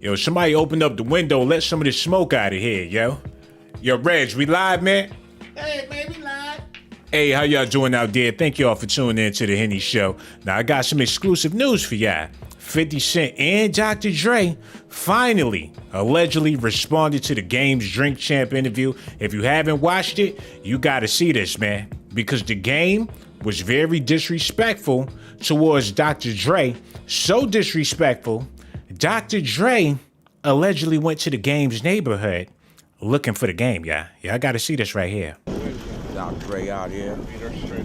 Yo, somebody open up the window, let some of this smoke out of here, yo. Yo, Reg, we live, man? Hey, man, we live. Hey, how y'all doing out there? Thank y'all for tuning in to the Henny Show. Now, I got some exclusive news for y'all. 50 Cent and Dr. Dre finally allegedly responded to the Game's Drink Champ interview. If you haven't watched it, you gotta see this, man. Because the Game was very disrespectful towards Dr. Dre. So disrespectful, Dr. Dre allegedly went to the Game's neighborhood looking for the Game, y'all. Y'all gotta see this right here. Dr. Dre out here,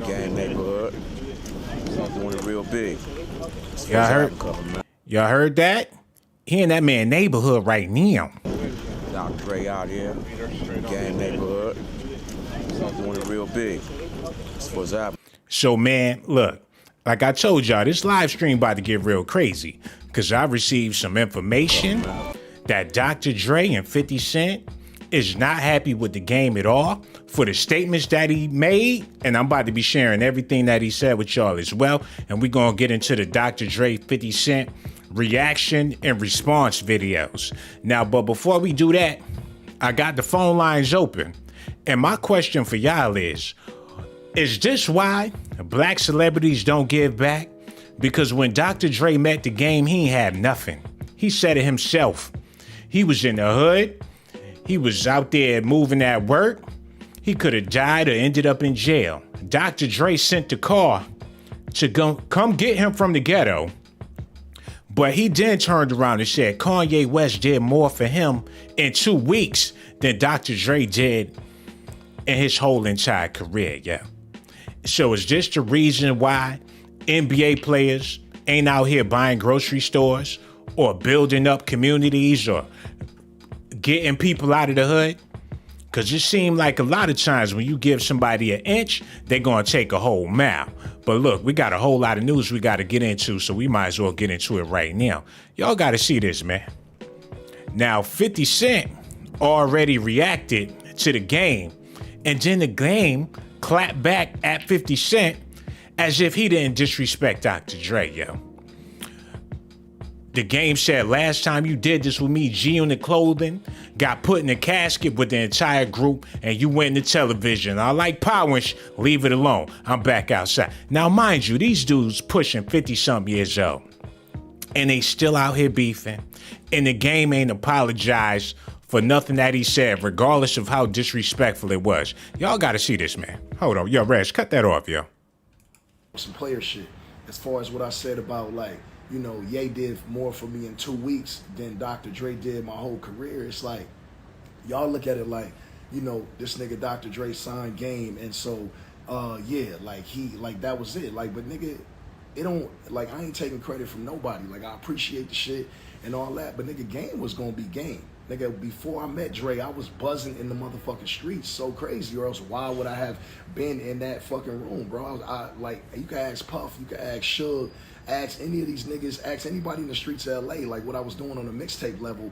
Game neighborhood, doing it real big. Y'all heard that? He in that man neighborhood right now. Dr. Dre out here, Game neighborhood, doing it real big. That's what's happening. So, man, look, like I told y'all, this live stream about to get real crazy because I received some information that Dr. Dre and 50 Cent is not happy with the Game at all for the statements that he made, and I'm about to be sharing everything that he said with y'all as well, and we're going to get into the Dr. Dre 50 Cent reaction and response videos. Now, but before we do that, I got the phone lines open, and my question for y'all is this why black celebrities don't give back? Because when Dr. Dre met the Game, he ain't had nothing. He said it himself. He was in the hood. He was out there moving at work. He could have died or ended up in jail. Dr. Dre sent the car to come get him from the ghetto. But he then turned around and said Kanye West did more for him in 2 weeks than Dr. Dre did in his whole entire career, yeah. So is this the reason why NBA players ain't out here buying grocery stores or building up communities or getting people out of the hood? Because it seemed like a lot of times when you give somebody an inch, they're going to take a whole mile. But look, we got a whole lot of news we got to get into, so we might as well get into it right now. Y'all got to see this, man. Now, 50 Cent already reacted to the Game, and then the Game clapped back at 50 Cent as if he didn't disrespect Dr. Dre, yo. The Game said, last time you did this with me, G on the clothing, got put in a casket with the entire group, and you went into television. I like power, leave it alone. I'm back outside. Now, mind you, these dudes pushing 50-something years old, and they still out here beefing, and the Game ain't apologized for nothing that he said, regardless of how disrespectful it was. Y'all gotta see this, man. Hold on. Yo, Reg, cut that off, yo. Some player shit. As far as what I said about, like, you know, Ye did more for me in 2 weeks than Dr. Dre did my whole career. It's like, y'all look at it like, you know, this nigga Dr. Dre signed Game, and so, yeah, like, that was it. Like, but nigga, it don't, like, I ain't taking credit from nobody. Like, I appreciate the shit and all that, but nigga, Game was gonna be Game. Nigga, before I met Dre, I was buzzing in the motherfucking streets so crazy, or else why would I have been in that fucking room, bro? I like, you can ask Puff, you can ask Suge, ask any of these niggas, ask anybody in the streets of LA, like what I was doing on a mixtape level.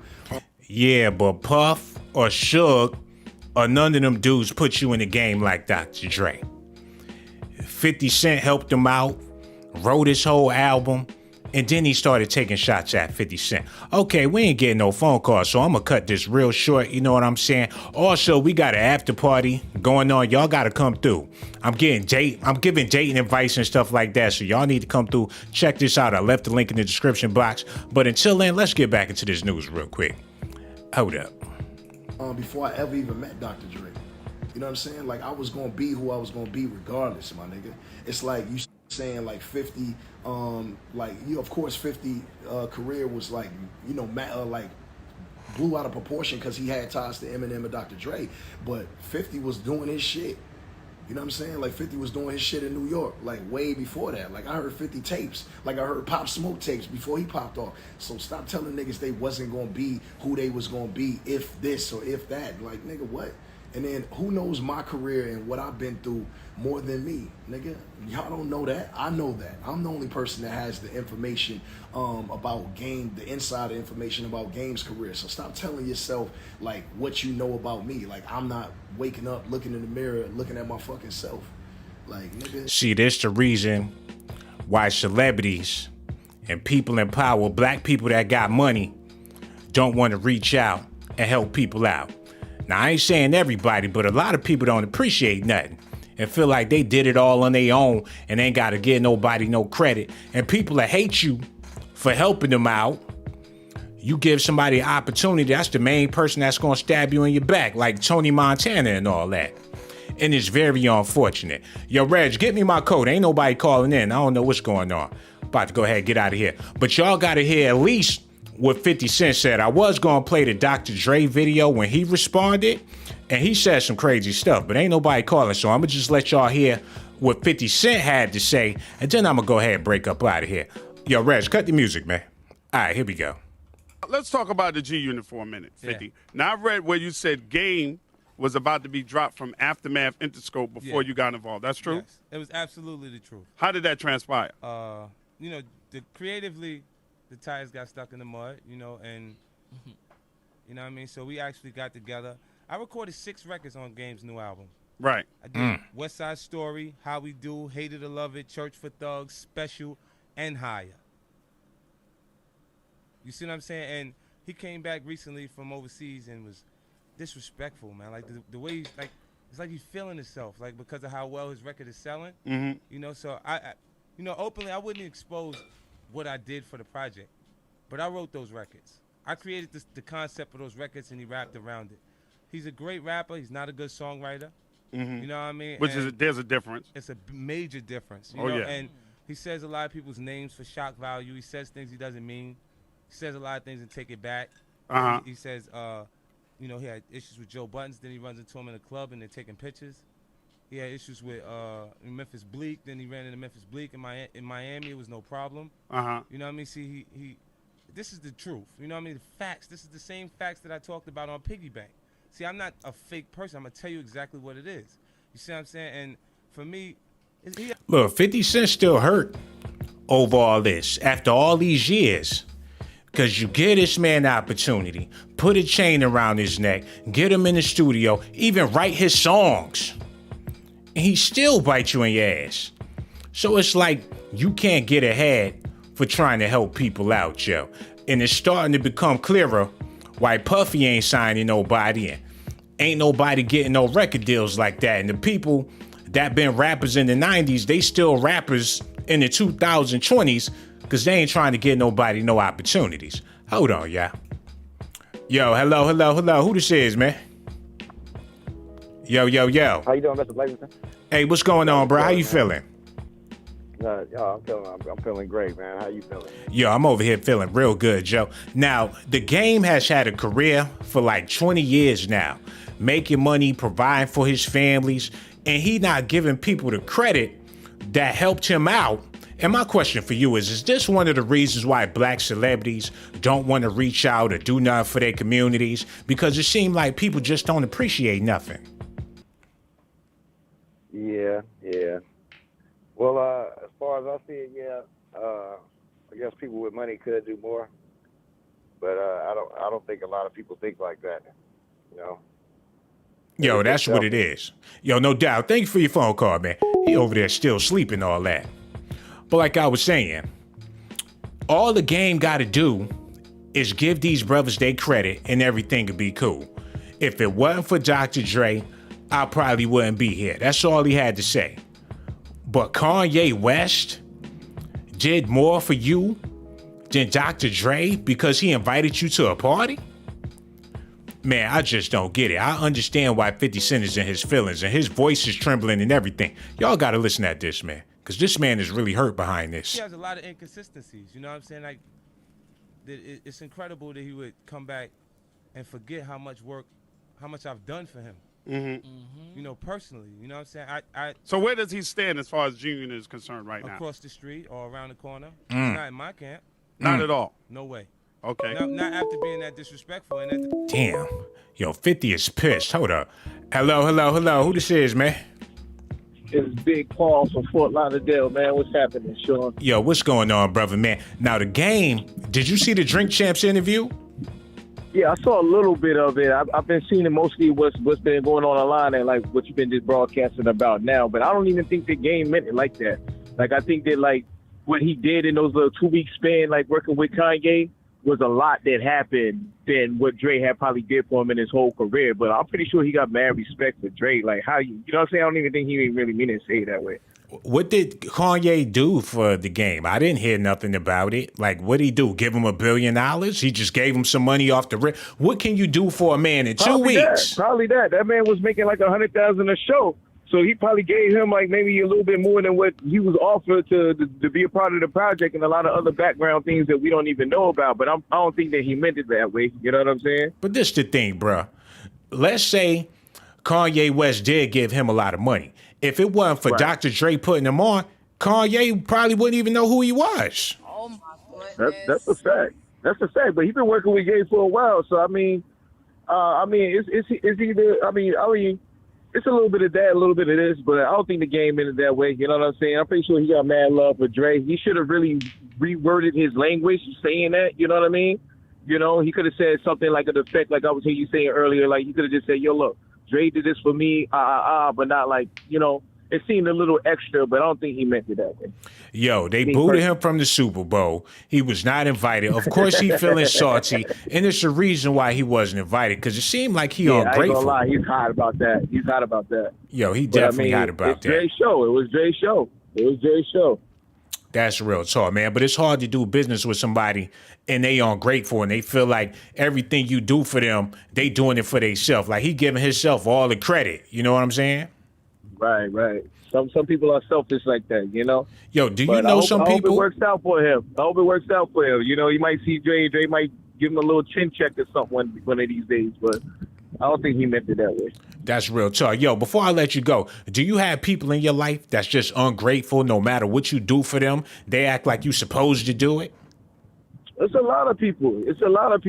Yeah, but Puff or Suge or none of them dudes put you in the Game like Dr. Dre. 50 Cent helped him out, wrote his whole album, and then he started taking shots at 50 Cent. Okay, we ain't getting no phone calls, so I'm gonna cut this real short, you know what I'm saying? Also, we got an after party going on. Y'all gotta come through. I'm giving dating advice and stuff like that, so y'all need to come through. Check this out. I left the link in the description box. But until then, let's get back into this news real quick. Hold up. Before I ever even met Dr. Dre. You know what I'm saying? Like, I was gonna be who I was gonna be regardless, my nigga. It's like you saying like 50, like, you know, of course 50 career was like, you know, like blew out of proportion because he had ties to Eminem and Dr. Dre, but 50 was doing his shit. You know what I'm saying? Like 50 was doing his shit in New York, like way before that. Like I heard 50 tapes, like I heard Pop Smoke tapes before he popped off. So stop telling niggas they wasn't gonna be who they was gonna be if this or if that. Like, nigga, what? And then who knows my career and what I've been through more than me, nigga? Y'all don't know that. I know that. I'm the only person that has the information about Game, the insider information about Game's career. So stop telling yourself like what you know about me. Like, I'm not waking up, looking in the mirror, looking at my fucking self. Like, nigga. See, this the reason why celebrities and people in power, black people that got money, don't want to reach out and help people out. Now, I ain't saying everybody, but a lot of people don't appreciate nothing and feel like they did it all on their own and ain't got to give nobody no credit. And people that hate you for helping them out, you give somebody an opportunity, that's the main person that's going to stab you in your back, like Tony Montana and all that. And it's very unfortunate. Yo, Reg, get me my code. Ain't nobody calling in. I don't know what's going on. About to go ahead and get out of here. But y'all got to hear at least what 50 Cent said. I was going to play the Dr. Dre video when he responded, and he said some crazy stuff, but ain't nobody calling, so I'm going to just let y'all hear what 50 Cent had to say, and then I'm going to go ahead and break up out of here. Yo, Reg, cut the music, man. All right, here we go. Let's talk about the G Unit for a minute, 50. Yeah. Now, I read where you said Game was about to be dropped from Aftermath Interscope before you got involved. That's true? Yes, it was absolutely the truth. How did that transpire? You know, creatively, the tires got stuck in the mud, you know, and, you know what I mean? So we actually got together. I recorded 6 records on Game's new album. Right. I did West Side Story, How We Do, Hated to Love It, Church for Thugs, Special, and Higher. You see what I'm saying? And he came back recently from overseas and was disrespectful, man. Like the way he's like, it's like he's feeling himself, like because of how well his record is selling. You know, so I you know, openly I wouldn't expose what I did for the project, but I wrote those records. I created the concept of those records, and he rapped around it. He's a great rapper. He's not a good songwriter. You know what I mean? There's a difference. It's a major difference. You know? Yeah. And he says a lot of people's names for shock value. He says things he doesn't mean. He says a lot of things and take it back. He says, you know, he had issues with Joe Buttons. Then he runs into him in a club and they're taking pictures. He had issues with Memphis Bleak. Then he ran into Memphis Bleak in Miami. It was no problem. You know what I mean? See, this is the truth. You know what I mean? The facts. This is the same facts that I talked about on Piggy Bank. See, I'm not a fake person. I'm going to tell you exactly what it is. You see what I'm saying? And for me, look, 50 Cent still hurt over all this after all these years. Because you give this man the opportunity, put a chain around his neck, get him in the studio, even write his songs. And he still bites you in your ass. So it's like you can't get ahead for trying to help people out, yo. And it's starting to become clearer why Puffy ain't signing nobody and ain't nobody getting no record deals like that. And the people that been rappers in the 90s, they still rappers in the 2020s because they ain't trying to get nobody no opportunities. Hold on, y'all. Yo, hello. Who this is, man? Yo. How you doing, Mr. Blazington? Hey, what's going on, bro? How you feeling? I'm feeling great, man. How you feeling? Yo, I'm over here feeling real good, Joe. Now, the Game has had a career for like 20 years now, making money, providing for his families, and he not giving people the credit that helped him out. And my question for you is this one of the reasons why black celebrities don't want to reach out or do nothing for their communities? Because it seems like people just don't appreciate nothing. Yeah. Well, as far as I see it, I guess people with money could do more, but I don't think a lot of people think like that. You know. Yo, that's what it is. Yo, no doubt. Thank you for your phone call, man. He over there still sleeping, all that. But like I was saying, all the Game got to do is give these brothers their credit and everything would be cool. If it wasn't for Dr. Dre, I probably wouldn't be here. That's all he had to say. But Kanye West did more for you than Dr. Dre because he invited you to a party? Man, I just don't get it. I understand why 50 Cent is in his feelings and his voice is trembling and everything. Y'all got to listen at this, man. Because this man is really hurt behind this. He has a lot of inconsistencies, you know what I'm saying? Like, it's incredible that he would come back and forget how much I've done for him. You know, personally, you know what I'm saying? So where does he stand as far as Junior is concerned right now? Across the street or around the corner. He's not in my camp. Not at all? No way. Okay. Not after being that disrespectful. And Damn. Yo, 50 is pissed. Hold up. Hello. Who this is, man? It's Big Paul from Fort Lauderdale, man. What's happening, Shawn? Yo, what's going on, brother, man? Now, the Game, did you see the Drink Champs interview? Yeah, I saw a little bit of it. I've been seeing it mostly what's been going on online and like what you've been just broadcasting about now. But I don't even think the Game meant it like that. Like, I think that like what he did in those little 2-week span, like working with Kanye, was a lot that happened than what Dre had probably did for him in his whole career. But I'm pretty sure he got mad respect for Dre. Like, how you know what I'm saying? I don't even think he didn't really mean to say it that way. What did Kanye do for the game? I didn't hear nothing about it. Like, what'd he do? Give him $1 billion? He just gave him some money off the rip. What can you do for a man in 2 weeks? Probably that. That man was making like $100,000 a show. So he probably gave him like maybe a little bit more than what he was offered to be a part of the project, and a lot of other background things that we don't even know about. But I don't think that he meant it that way. You know what I'm saying? But this the thing, bro. Let's say Kanye West did give him a lot of money. If it wasn't for Dr. Dre putting him on, Kanye probably wouldn't even know who he was. Oh my goodness. That's a fact. That's a fact. But he's been working with Ye for a while, so I mean, it's either it's a little bit of that, a little bit of this, but I don't think the game ended that way. You know what I'm saying? I'm pretty sure he got mad love for Dre. He should have really reworded his language saying that. You know what I mean? You know, he could have said something like an effect, like I was hearing you saying earlier. Like, he could have just said, yo, look, Dre did this for me, but not like, you know, it seemed a little extra, but I don't think he meant it that way. Yo, they booted him from the Super Bowl. He was not invited. Of course, he feeling salty, and it's the reason why he wasn't invited, because it seemed like he ungrateful. I ain't gonna lie, he's hot about that. Yo, he definitely hot about that. Dre's show. It was Dre's show. That's real talk, man. But it's hard to do business with somebody and they ungrateful and they feel like everything you do for them, they doing it for themselves. Like, he giving himself all the credit. You know what I'm saying? Right. Some people are selfish like that, you know? Yo, do you know some people? I hope it works out for him. You know, you might see Dre might give him a little chin check or something one of these days, but I don't think he meant it that way. That's real talk. Yo, before I let you go, do you have people in your life that's just ungrateful no matter what you do for them? They act like you supposed to do it? It's a lot of people. A lot of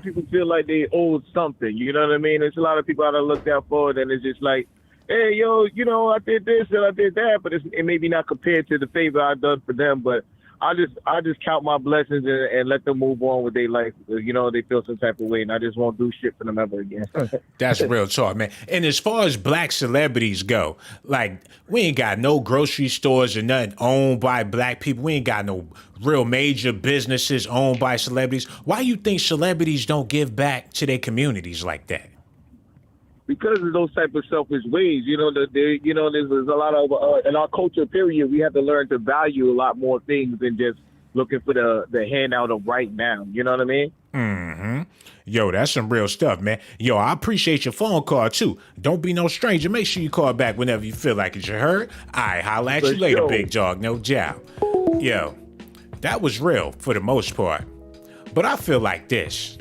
people feel like they owe something. You know what I mean? There's a lot of people out there look out for it, and it's just like, hey, yo, you know, I did this and I did that, but it may be not compared to the favor I've done for them. But I just count my blessings and let them move on with their life. You know, they feel some type of way, and I just won't do shit for them ever again. That's real talk, man. And as far as black celebrities go, like, we ain't got no grocery stores or nothing owned by black people. We ain't got no real major businesses owned by celebrities. Why you think celebrities don't give back to their communities like that? Because of those type of selfish ways, you know, there's a lot of in our culture. Period, we have to learn to value a lot more things than just looking for the handout of right now. You know what I mean? Mm-hmm. Yo, that's some real stuff, man. Yo, I appreciate your phone call too. Don't be no stranger. Make sure you call back whenever you feel like it. You heard? All right, holla at you later, big dog. No doubt. Yo, that was real for the most part. But I feel like this: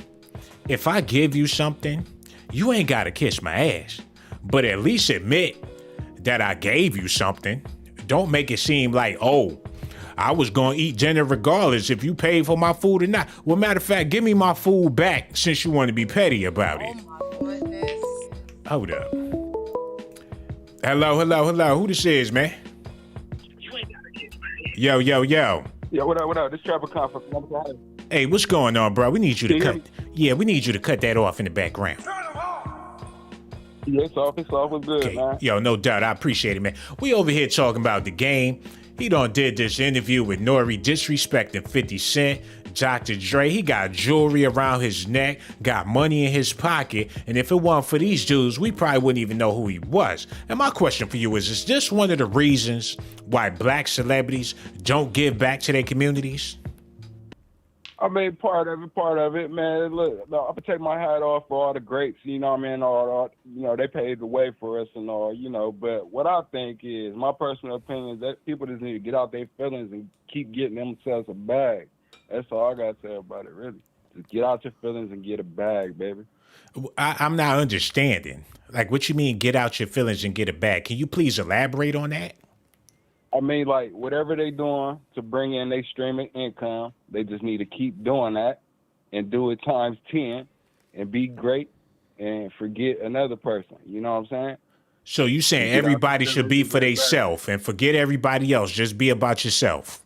if I give you something, you ain't gotta kiss my ass, but at least admit that I gave you something. Don't make it seem like, oh, I was gonna eat dinner regardless if you paid for my food or not. Well, matter of fact, give me my food back since you want to be petty about it. Oh my goodness. Hold up. Hello. Who this is, man? Yo. Yo, what up? This Trevor Conference. Hey, what's going on, bro? We need you to cut. Yeah, we need you to cut that off in the background. Yeah, it's off. It's good, okay. Man. Yo, no doubt. I appreciate it, man. We over here talking about the game. He done did this interview with Nori disrespecting 50 Cent. Dr. Dre, he got jewelry around his neck, got money in his pocket, and if it wasn't for these dudes, we probably wouldn't even know who he was. And my question for you is this one of the reasons why black celebrities don't give back to their communities? I mean, part of it, man. Look, I'm gonna take my hat off for all the greats, you know what I mean? All you know, they paved the way for us and all, you know. But what I think is, my personal opinion, is that people just need to get out their feelings and keep getting themselves a bag. That's all I gotta say about it, really. Just get out your feelings and get a bag, baby. I'm not understanding. Like, what you mean, get out your feelings and get a bag? Can you please elaborate on that? I mean, like, whatever they doing to bring in their streaming income, they just need to keep doing that and do it times 10 and be great and forget another person. You know what I'm saying? So you saying everybody should be for themselves and forget everybody else. Just be about yourself.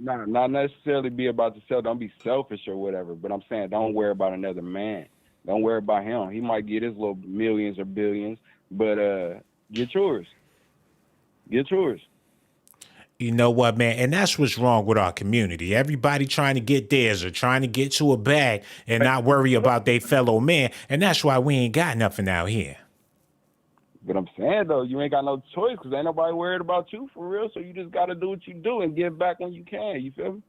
Not necessarily be about yourself. Don't be selfish or whatever. But I'm saying don't worry about another man. Don't worry about him. He might get his little millions or billions, but get yours. Get yours. You know what, man? And that's what's wrong with our community. Everybody trying to get theirs or trying to get to a bag and not worry about their fellow man. And that's why we ain't got nothing out here. But I'm saying, though, you ain't got no choice because ain't nobody worried about you for real. So you just got to do what you do and give back when you can. You feel me?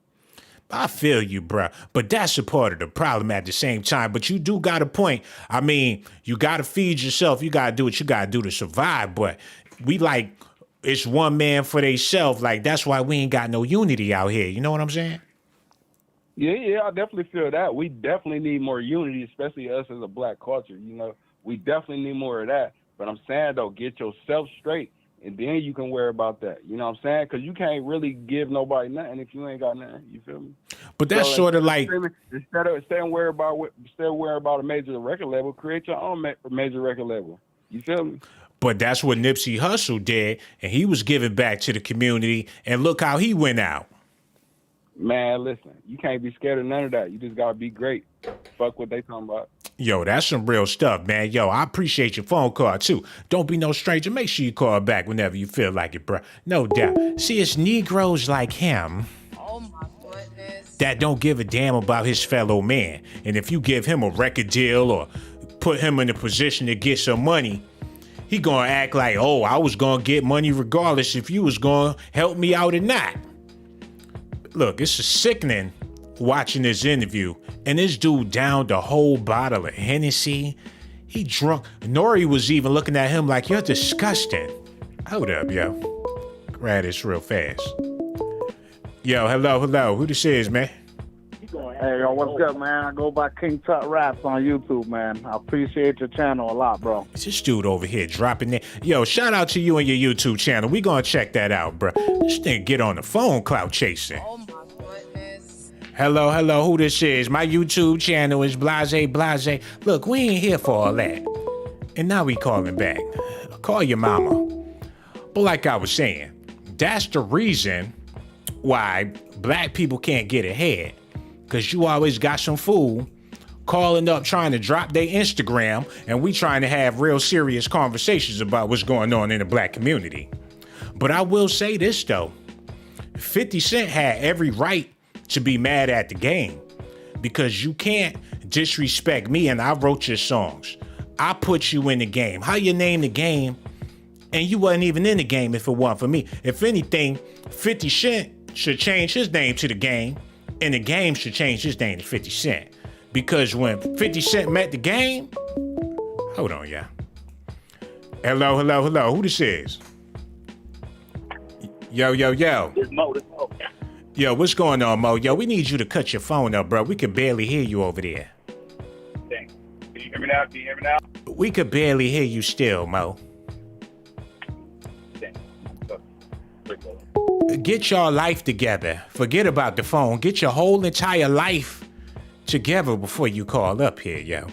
I feel you, bro. But that's a part of the problem at the same time. But you do got a point. I mean, you got to feed yourself. You got to do what you got to do to survive. But we like, it's one man for theyself. Like, that's why we ain't got no unity out here. You know what I'm saying? Yeah, I definitely feel that. We definitely need more unity, especially us as a black culture. You know, we definitely need more of that. But I'm saying, though, get yourself straight, and then you can worry about that. You know what I'm saying? Because you can't really give nobody nothing if you ain't got nothing. You feel me? But that's sort of like... Instead of worrying about a major record label, create your own major record label. You feel me? But that's what Nipsey Hussle did, and he was giving back to the community, and look how he went out. Man, listen, you can't be scared of none of that. You just got to be great. Fuck what they talking about. Yo, that's some real stuff, man. Yo, I appreciate your phone call, too. Don't be no stranger. Make sure you call back whenever you feel like it, bro. No doubt. See, it's Negroes like him that don't give a damn about his fellow man. And if you give him a record deal or put him in a position to get some money, he gonna act like, oh, I was gonna get money regardless if you was gonna help me out or not. Look, it's sickening watching this interview, and this dude downed a whole bottle of Hennessy. He drunk. Nori was even looking at him like, you're disgusting. Hold up, yo. Grab this real fast. Yo, hello. Who this is, man? Hey, yo, what's good, man? I go by King Tut Raps on YouTube, man. I appreciate your channel a lot, bro. It's this dude over here dropping it. Yo, shout out to you and your YouTube channel. We gonna check that out, bro. This thing get on the phone clout chasing. Oh, my goodness. Hello, who this is? My YouTube channel is Blase. Look, we ain't here for all that. And now we calling back. Call your mama. But like I was saying, that's the reason why black people can't get ahead. Because you always got some fool calling up trying to drop their Instagram, and we trying to have real serious conversations about what's going on in the black community. But I will say this, though. 50 Cent had every right to be mad at the game, because you can't disrespect me, and I wrote your songs. I put you in the game. How you name the game, and you wasn't even in the game if it wasn't for me. If anything, 50 Cent should change his name to the game, and the game should change his name to 50 Cent. Because when 50 Cent met the game... Hold on, y'all. Hello. Who this is? Yo. It's Mo. Yo, what's going on, Mo? Yo, we need you to cut your phone up, bro. We can barely hear you over there. Thanks. Can you hear me now? We could barely hear you still, Mo. Thanks. Get your life together. Forget about the phone. Get your whole entire life together before you call up here, yo.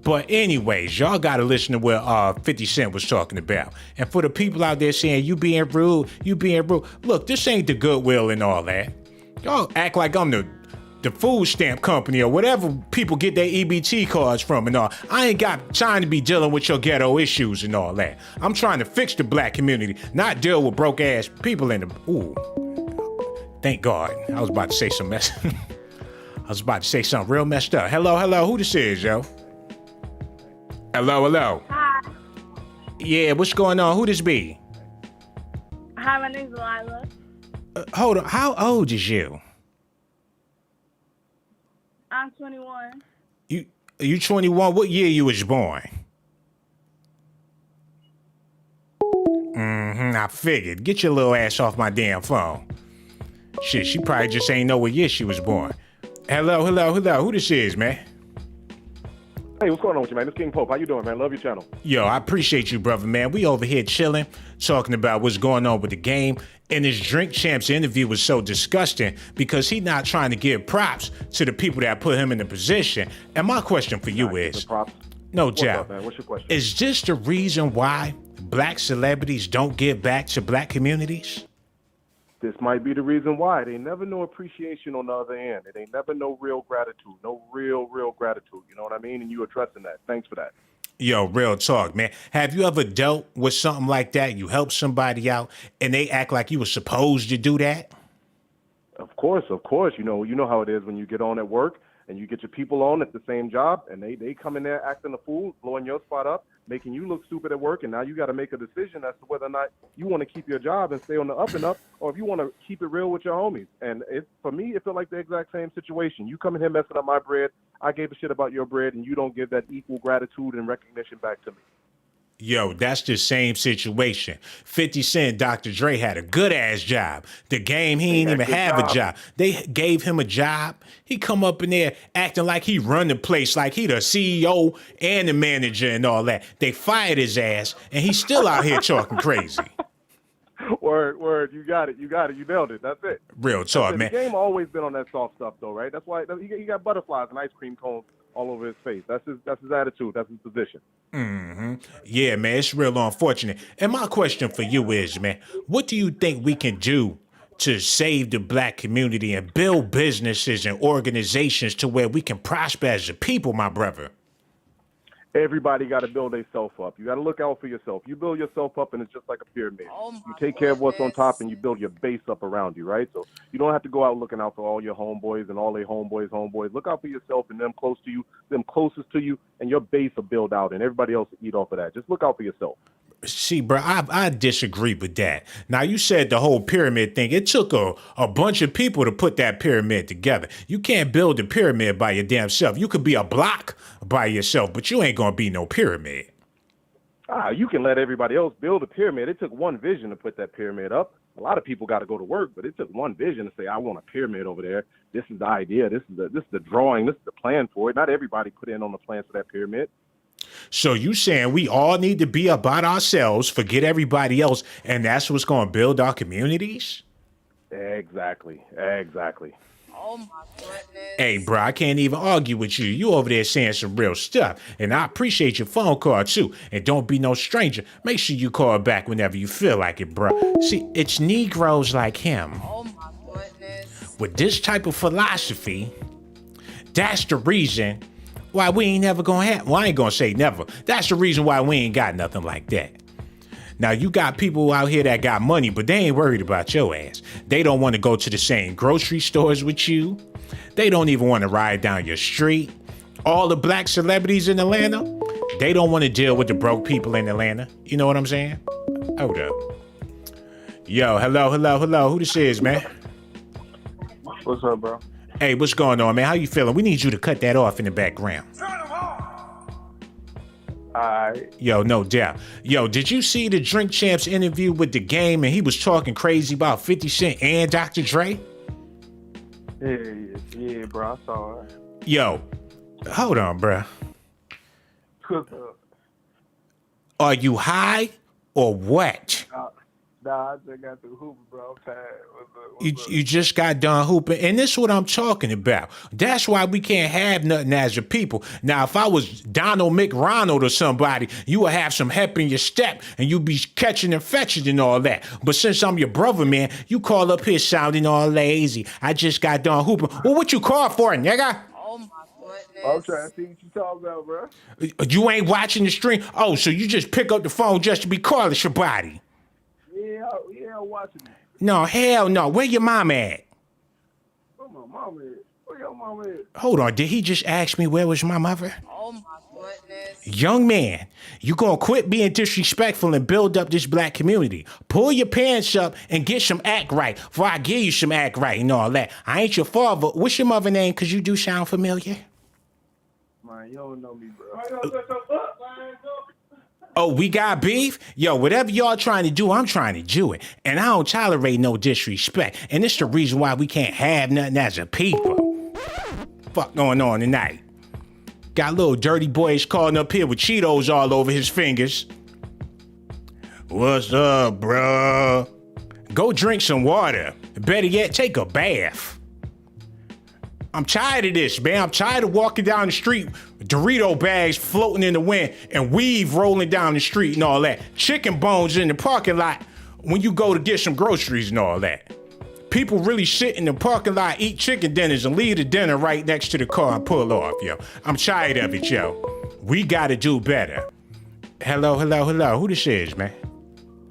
But anyways, y'all gotta listen to what 50 Cent was talking about. And for the people out there saying, you being rude, look, this ain't the Goodwill and all that. Y'all act like I'm the food stamp company or whatever people get their EBT cards from and all. I ain't got time to be dealing with your ghetto issues and all that. I'm trying to fix the black community, not deal with broke ass people in the... Ooh. Thank God. I was about to say some mess. I was about to say something real messed up. Hello. Who this is, yo? Hello. Hi. Yeah, what's going on? Who this be? Hi, my name's Lila. Hold on. How old is you? I'm 21. You 21? What year you was born? I figured. Get your little ass off my damn phone. Shit, she probably just ain't know what year she was born. Hello. Who this is, man? Hey, what's going on with you, man? It's King Pope. How you doing, man? Love your channel. Yo, I appreciate you, brother, man. We over here chilling, talking about what's going on with the game. And this Drink Champs interview was so disgusting because he not trying to give props to the people that put him in the position. And my question for you is, no doubt, what's your question? Is this the reason why black celebrities don't give back to black communities? This might be the reason why. They never know appreciation on the other end. They never know real gratitude. No real gratitude. You know what I mean? And you addressing that. Thanks for that. Yo, real talk, man. Have you ever dealt with something like that? You help somebody out and they act like you were supposed to do that? Of course. You know how it is when you get on at work and you get your people on at the same job and they come in there acting a fool, blowing your spot up, making you look stupid at work, and now you got to make a decision as to whether or not you want to keep your job and stay on the up and up, or if you want to keep it real with your homies. And for me, it felt like the exact same situation. You come in here messing up my bread, I gave a shit about your bread, and you don't give that equal gratitude and recognition back to me. Yo, that's the same situation. 50 Cent, Dr. Dre had a good-ass job. The Game, he ain't even have a job. They gave him a job. He come up in there acting like he run the place, like he the CEO and the manager and all that. They fired his ass, and he's still out here talking crazy. Word. You got it. You nailed it. That's it. Real talk, man. The Game always been on that soft stuff, though, right? That's why he got butterflies and ice cream cones all over his face. That's his attitude. That's his position. Mm-hmm. Yeah, man, it's real unfortunate. And my question for you is, man, what do you think we can do to save the black community and build businesses and organizations to where we can prosper as a people, my brother? Everybody got to build themselves up. You got to look out for yourself. You build yourself up, and it's just like a pyramid. You take care of what's on top, and you build your base up around you, right? So you don't have to go out looking out for all your homeboys and all their homeboys. Look out for yourself and them close to you, them closest to you, and your base will build out, and everybody else will eat off of that. Just look out for yourself. See, bro, I disagree with that. Now, you said the whole pyramid thing. It took a bunch of people to put that pyramid together. You can't build a pyramid by your damn self. You could be a block by yourself, but you ain't going to be no pyramid. You can let everybody else build a pyramid. It took one vision to put that pyramid up. A lot of people got to go to work, but it took one vision to say, I want a pyramid over there. This is the idea. This is the drawing. This is the plan for it. Not everybody put in on the plan for that pyramid. So you saying we all need to be about ourselves, forget everybody else, and that's what's going to build our communities? Exactly. Oh my goodness. Hey, bro, I can't even argue with you. You over there saying some real stuff, and I appreciate your phone call too. And don't be no stranger. Make sure you call back whenever you feel like it, bro. See, it's Negroes like him. Oh my goodness. With this type of philosophy, that's the reason why we ain't never gonna have, well, I ain't gonna say never. That's the reason why we ain't got nothing like that. Now, you got people out here that got money, but they ain't worried about your ass. They don't want to go to the same grocery stores with you. They don't even want to ride down your street. All the black celebrities in Atlanta, they don't want to deal with the broke people in Atlanta. You know what I'm saying? Hold up. Yo, hello. Who this is, man? What's up, bro? Hey, what's going on, man? How you feeling? We need you to cut that off in the background. Alright. Yo, no doubt. Yo, did you see the Drink Champs interview with The Game and he was talking crazy about 50 Cent and Dr. Dre? Yeah, bro, I saw it. Yo, hold on, bro. What's up? Are you high or what? Nah, I just got through hooping, bro. I'm tired. You just got done hooping, and this is what I'm talking about. That's why we can't have nothing as a people. Now, if I was Donald McRonald or somebody, you would have some hep in your step, and you'd be catching and fetching and all that. But since I'm your brother, man, you call up here sounding all lazy. I just got done hooping. Well, what you call for, nigga? Oh my goodness. I'm trying to see what you talking about, bro. You ain't watching the stream? Oh, so you just pick up the phone just to be calling your body? Yeah, I'm watching it. No, hell no. Where your mom at? Where my mama at? Where your mama at? Hold on, did he just ask me where was my mother? Oh my goodness. Young man, you gonna quit being disrespectful and build up this black community. Pull your pants up and get some act right before I give you some act right and all that. I ain't your father. What's your mother name? Cause you do sound familiar. Man, you don't know me, bro. Oh, we got beef? Yo, whatever y'all trying to do, I'm trying to do it. And I don't tolerate no disrespect. And it's the reason why we can't have nothing as a people. Fuck going on tonight? Got little dirty boys calling up here with Cheetos all over his fingers. What's up, bruh? Go drink some water. Better yet, take a bath. I'm tired of this, man. I'm tired of walking down the street, Dorito bags floating in the wind and weave rolling down the street and all that. Chicken bones in the parking lot when you go to get some groceries and all that. People really sit in the parking lot, eat chicken dinners and leave the dinner right next to the car and pull off, yo. I'm tired of it, yo. We got to do better. Hello. Who this is, man?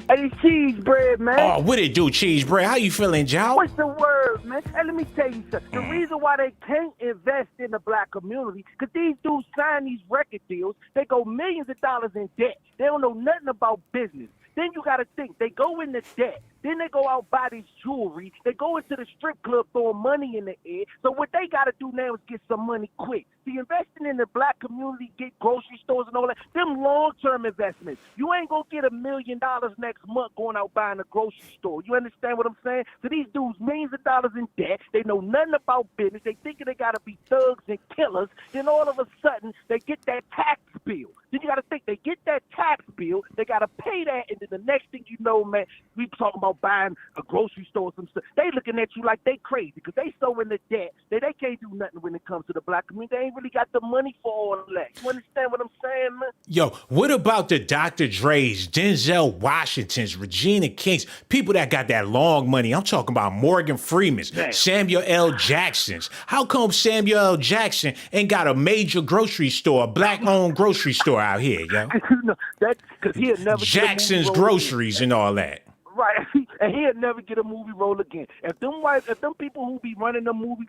Hey, cheese bread, man. Oh, what it do, cheese bread? How you feeling, Joe? What's the word, man? Hey, let me tell you something. The reason why they can't invest in the black community, because these dudes sign these record deals, they go millions of dollars in debt. They don't know nothing about business. Then you got to think, they go into debt. Then they go out buy this jewelry. They go into the strip club throwing money in the air. So what they got to do now is get some money quick. See, investing in the black community, get grocery stores and all that, them long-term investments. You ain't going to get $1 million next month going out buying a grocery store. You understand what I'm saying? So these dudes, millions of dollars in debt. They know nothing about business. They thinking they got to be thugs and killers. Then all of a sudden, they get that tax bill. Then you got to think, they get that tax bill. They got to pay that. And then the next thing you know, man, we talking about buying a grocery store or some stuff. They looking at you like they crazy because they so in the debt that they can't do nothing when it comes to the black community. They ain't really got the money for all of that. You understand what I'm saying, man? Yo, what about the Dr. Dre's, Denzel Washingtons, Regina Kings, people that got that long money? I'm talking about Morgan Freeman's, Samuel L. Jackson's. How come Samuel L. Jackson ain't got a major grocery store, a black-owned grocery store out here, yo? That's because he'll never Jackson's Groceries and all that. Right, and he'll never get a movie role again. If them people who be running the movie,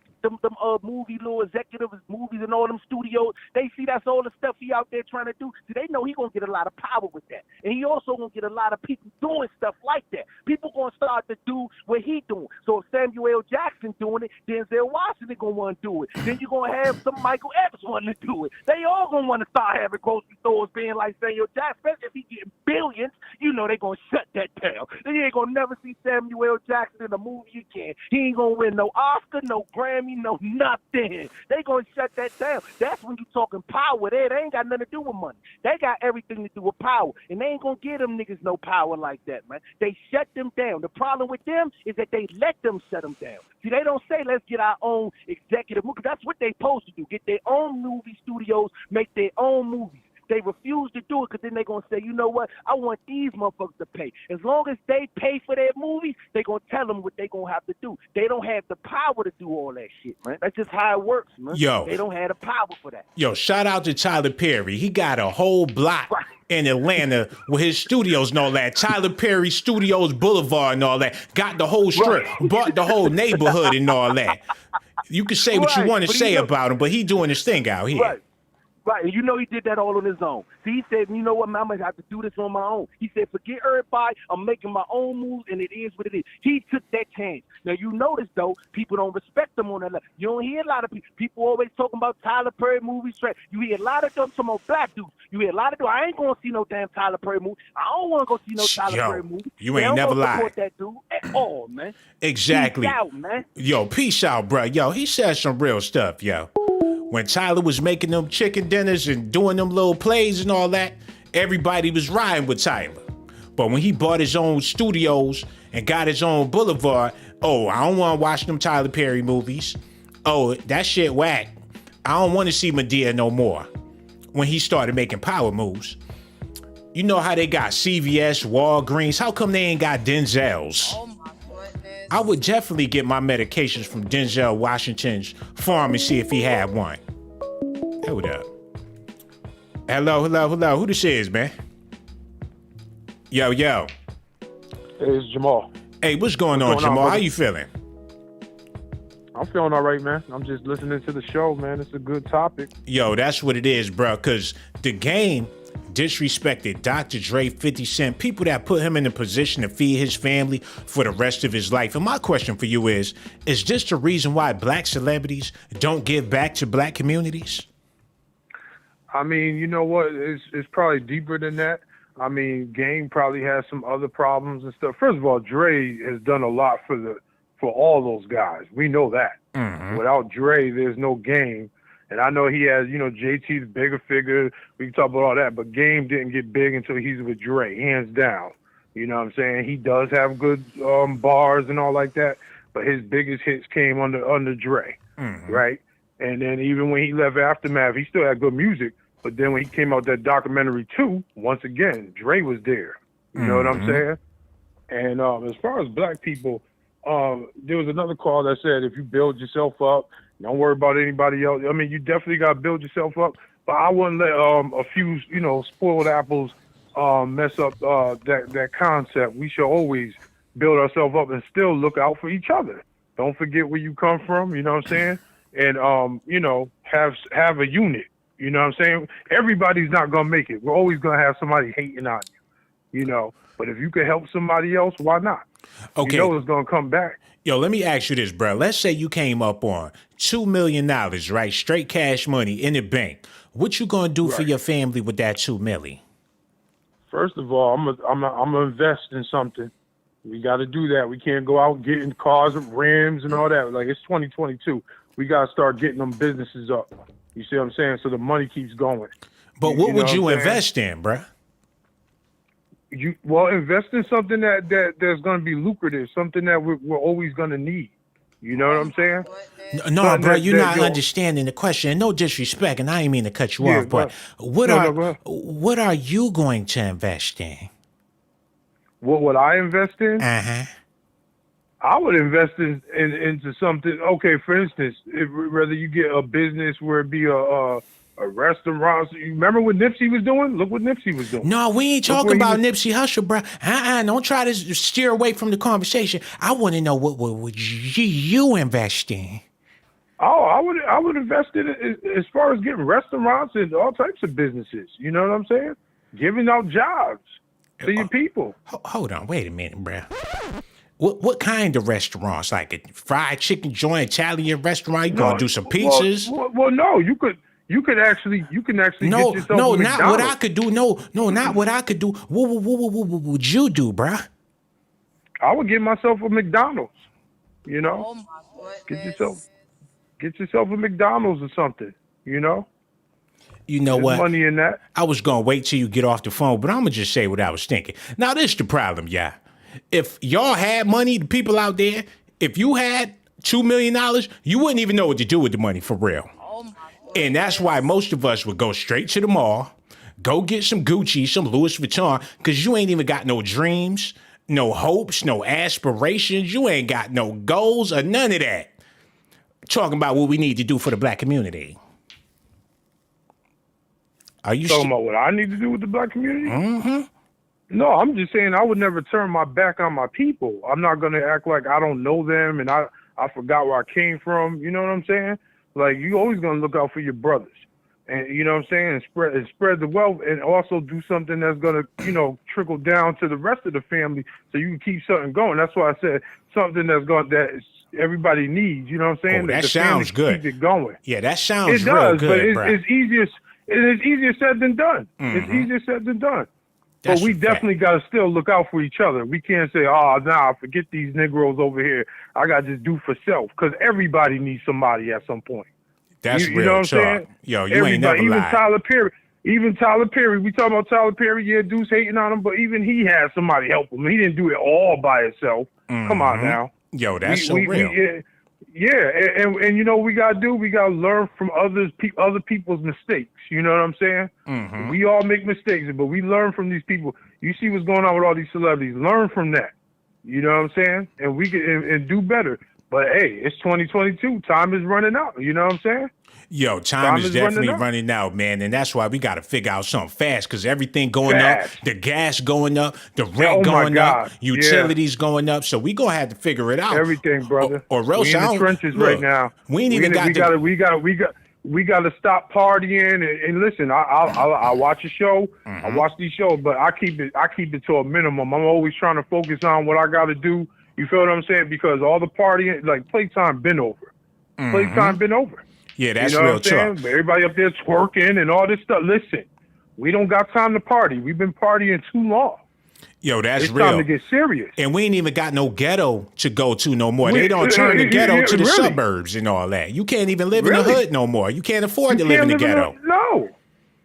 movie little executives movies and all them studios, they see that's all the stuff he out there trying to do. So they know he gonna get a lot of power with that, and he also gonna get a lot of people doing stuff like that. People gonna start to do what he doing. So if Samuel L. Jackson doing it, Denzel Washington gonna want to do it. Then you gonna have some Michael Epps wanting to do it. They all gonna want to start having grocery stores being like Samuel Jackson. Especially if he getting billions, you know they gonna shut that down. You ain't gonna never see Samuel L. Jackson in a movie again. He ain't gonna win no Oscar, no Grammy, no nothing. They gonna shut that down. That's when you talking power there. They ain't got nothing to do with money. They got everything to do with power. And they ain't gonna give them niggas no power like that, man. They shut them down. The problem with them is that they let them shut them down. See, they don't say, let's get our own executive movie. That's what they supposed to do. Get their own movie studios, make their own movies. They refuse to do it because then they're going to say, you know what, I want these motherfuckers to pay. As long as they pay for their movies, they're going to tell them what they're going to have to do. They don't have the power to do all that shit, man. That's just how it works, man. Yo. They don't have the power for that. Yo, shout out to Tyler Perry. He got a whole block in Atlanta with his studios and all that. Tyler Perry Studios Boulevard and all that. Got the whole strip, bought the whole neighborhood and all that. You can say what you want to say about him, but he doing his thing out here. Right, and you know he did that all on his own. See, he said, you know what, man, I'm going to have to do this on my own. He said, forget everybody, I'm making my own moves, and it is what it is. He took that chance. Now, you notice, though, people don't respect him on that level. You don't hear a lot of people. People always talking about Tyler Perry movies. You hear a lot of them talking about black dudes. You hear a lot of dudes, I ain't going to see no damn Tyler Perry movie. I don't want to go see no Tyler Perry movie. You ain't never lied. Support that dude at all, man. Exactly. Peace out, man. Yo, peace out, bro. Yo, he said some real stuff, yo. When Tyler was making them chicken dinners and doing them little plays and all that, everybody was riding with Tyler. But when he bought his own studios and got his own boulevard, oh, I don't want to watch them Tyler Perry movies. Oh, that shit whack. I don't want to see Madea no more. When he started making power moves. You know how they got CVS, Walgreens. How come they ain't got Denzel's? Oh my goodness. I would definitely get my medications from Denzel Washington's farm and see if he had one. Hold up. Hello. Who this is, man? Yo. Hey, it's Jamal. Hey, what's going on, Jamal? How you feeling? I'm feeling all right, man. I'm just listening to the show, man. It's a good topic. Yo, that's what it is, bro, because the game disrespected Dr. Dre, 50 Cent, people that put him in a position to feed his family for the rest of his life. And my question for you is this the reason why black celebrities don't give back to black communities? I mean, you know what? It's probably deeper than that. I mean, Game probably has some other problems and stuff. First of all, Dre has done a lot for all those guys. We know that. Mm-hmm. Without Dre, there's no Game. And I know he has, you know, JT's bigger figure. We can talk about all that. But Game didn't get big until he's with Dre, hands down. You know what I'm saying? He does have good bars and all like that. But his biggest hits came under Dre, right? And then even when he left Aftermath, he still had good music. But then when he came out that documentary too, once again, Dre was there. You know what I'm saying? And as far as black people, there was another call that said if you build yourself up, don't worry about anybody else. I mean, you definitely got to build yourself up, but I wouldn't let a few, spoiled apples mess up that concept. We should always build ourselves up and still look out for each other. Don't forget where you come from, you know what I'm saying? And have a unit, you know what I'm saying? Everybody's not gonna make it. We're always gonna have somebody hating on you, But if you can help somebody else, why not? Okay. It's gonna come back. Yo, let me ask you this, bro. Let's say you came up on $2 million, right? Straight cash money in the bank. What you gonna do for your family with that $2 million? First of all, I'm gonna invest in something. We got to do that. We can't go out getting cars and rims and all that. Like, it's 2022. We got to start getting them businesses up. You see what I'm saying? So the money keeps going. But what would you invest in, bruh? Invest in something that's going to be lucrative, something that we're always going to need. You know what I'm saying? No, bro, you're not understanding the question. No disrespect, and I ain't mean to cut you off, but what are you going to invest in? What would I invest in? Uh-huh. I would invest into something. Okay, for instance, whether you get a business where it be a restaurant. You remember what Nipsey was doing? Look what Nipsey was doing. No, we ain't talking about Nipsey Hussle, bro. Don't try to steer away from the conversation. I want to know what would you invest in? Oh, I would invest in it as far as getting restaurants and all types of businesses. You know what I'm saying? Giving out jobs to your people. Hold on, wait a minute, bro. What kind of restaurants? Like a fried chicken joint, Italian restaurant? You gonna do some pizzas? Well, no, you can actually get yourself a not McDonald's. what I could do. No, not what I could do. What would you do, bro? I would get myself a McDonald's. You know, Oh my goodness. get yourself a McDonald's or something. You know. You know There's what? money in that. I was gonna wait till you get off the phone, but I'm gonna just say what I was thinking. Now, this is the problem, y'all. If y'all had money, the people out there, if you had $2 million, you wouldn't even know what to do with the money for real. And that's why most of us would go straight to the mall, go get some Gucci, some Louis Vuitton, because you ain't even got no dreams, no hopes, no aspirations. You ain't got no goals or none of that. Talking about what we need to do for the black community. Are you talking about what I need to do with the black community? Mm-hmm. No, I'm just saying I would never turn my back on my people. I'm not going to act like I don't know them and I forgot where I came from. You know what I'm saying? Like, you always going to look out for your brothers. And you know what I'm saying? And spread the wealth and also do something that's going to, trickle down to the rest of the family so you can keep something going. That's why I said something that everybody needs. You know what I'm saying? Oh, that sounds good. Keep it going. Yeah, that sounds it real does, good, but it's easier. It is easier said than done. Mm-hmm. It's easier said than done. That's but we a fact. definitely got to still look out for each other. We can't say, forget these Negroes over here. I got to just do for self, because everybody needs somebody at some point. That's you real know what I'm talk. saying? Yo, you ain't never even lied. Tyler Perry, we talking about Tyler Perry, yeah, dude's hating on him, but even he had somebody help him. He didn't do it all by himself. Come on now. Yo, that's so real. And you know what we got to do? We got to learn from other people's mistakes. You know what I'm saying? Mm-hmm. We all make mistakes, but we learn from these people. You see what's going on with all these celebrities. Learn from that. You know what I'm saying? And we can and do better. But hey, it's 2022. Time is running out. You know what I'm saying? Yo, time is definitely running out, man. And that's why we got to figure out something fast, because everything going up, the gas going up, the rent going up, utilities going up. So we going to have to figure it out. Everything, brother. Or else we in the trenches right now. We ain't even we got to stop partying and listen. I watch a show. Mm-hmm. I watch these shows, but I keep it to a minimum. I'm always trying to focus on what I got to do. You feel what I'm saying? Because all the partying, like, playtime been over. Mm-hmm. Playtime been over. Yeah, that's you know real what I'm talk. Everybody up there twerking and all this stuff. Listen, we don't got time to party. We've been partying too long. Yo, that's it's real. Time to get serious. And we ain't even got no ghetto to go to no more. They don't turn the ghetto to the suburbs and all that. You can't even live in the hood no more. You can't afford to live in the ghetto.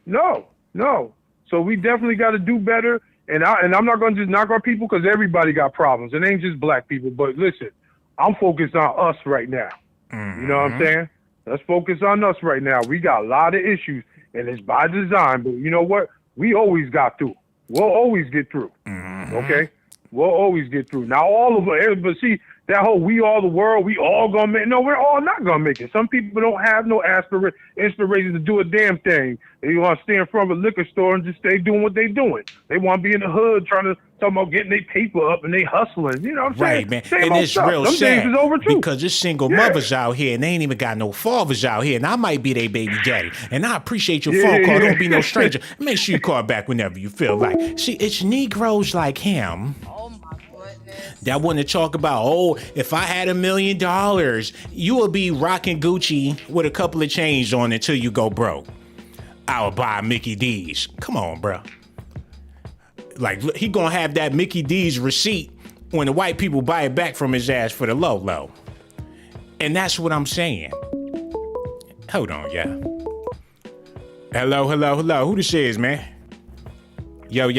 No. So we definitely got to do better. And I'm not going to just knock our people, because everybody got problems. It ain't just black people. But listen, I'm focused on us right now. Mm-hmm. You know what I'm saying? Let's focus on us right now. We got a lot of issues, and it's by design. But you know what? We always got through. We'll always get through. Mm-hmm. Okay? We'll always get through. Now, all of us, but see, that whole we all the world, we all gonna make. No, we're all not gonna make it. Some people don't have no inspiration to do a damn thing. They want to stay in front of a liquor store and just stay doing what they doing. They want to be in the hood trying to talk about getting their paper up and they hustling. You know what I'm saying? Right, man. Same And old it's stuff. real Them days sad is over too. because there's single mothers out here and they ain't even got no fathers out here. And I might be their baby daddy. And I appreciate your phone call. Don't be no stranger. Make sure you call back whenever you feel like. See, it's Negroes like him that want to talk about, oh, if I had $1 million, you will be rocking Gucci with a couple of chains on until you go broke. I'll buy Mickey D's. Come on, bro. Like, he gonna have that Mickey D's receipt when the white people buy it back from his ass for the low. And that's what I'm saying. Hold on, yeah. Hello. Who this is, man? Yo.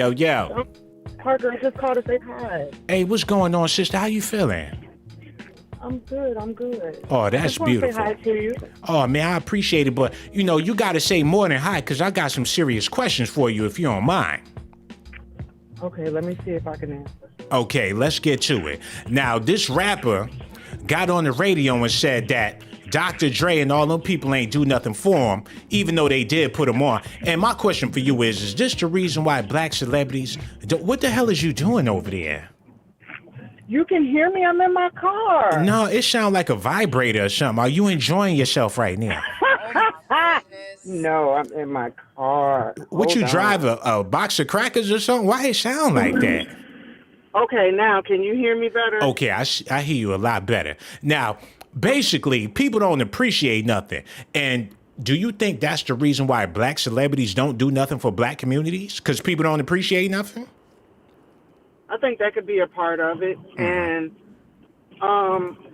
Parker, I just called to say hi. Hey, what's going on, sister? How you feeling? I'm good. Oh, I that's just want to beautiful. say hi to you. Oh, man, I appreciate it. But, you got to say more than hi because I got some serious questions for you if you don't mind. Okay, let me see if I can answer. Okay, let's get to it. Now, this rapper got on the radio and said that Dr. Dre and all them people ain't do nothing for him, even though they did put him on. And my question for you is this the reason why black celebrities... What the hell is you doing over there? You can hear me? I'm in my car. No, it sounds like a vibrator or something. Are you enjoying yourself right now? No, I'm in my car. What, you Hold drive on. a box of crackers or something? Why it sound like that? Okay, now, can you hear me better? Okay, I hear you a lot better. Now, basically, people don't appreciate nothing. And do you think that's the reason why black celebrities don't do nothing for black communities? Because people don't appreciate nothing? I think that could be a part of it. And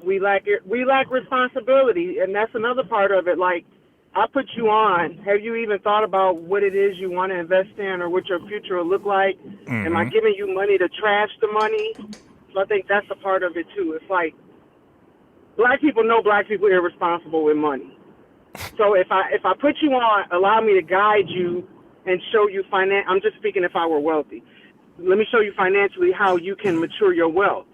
we lack responsibility, and that's another part of it. Like, I put you on. Have you even thought about what it is you want to invest in or what your future will look like? Am I giving you money to trash the money? So I think that's a part of it, too. It's like, black people know black people are irresponsible with money. So if I put you on, allow me to guide you and show you I'm just speaking if I were wealthy. Let me show you financially how you can mature your wealth.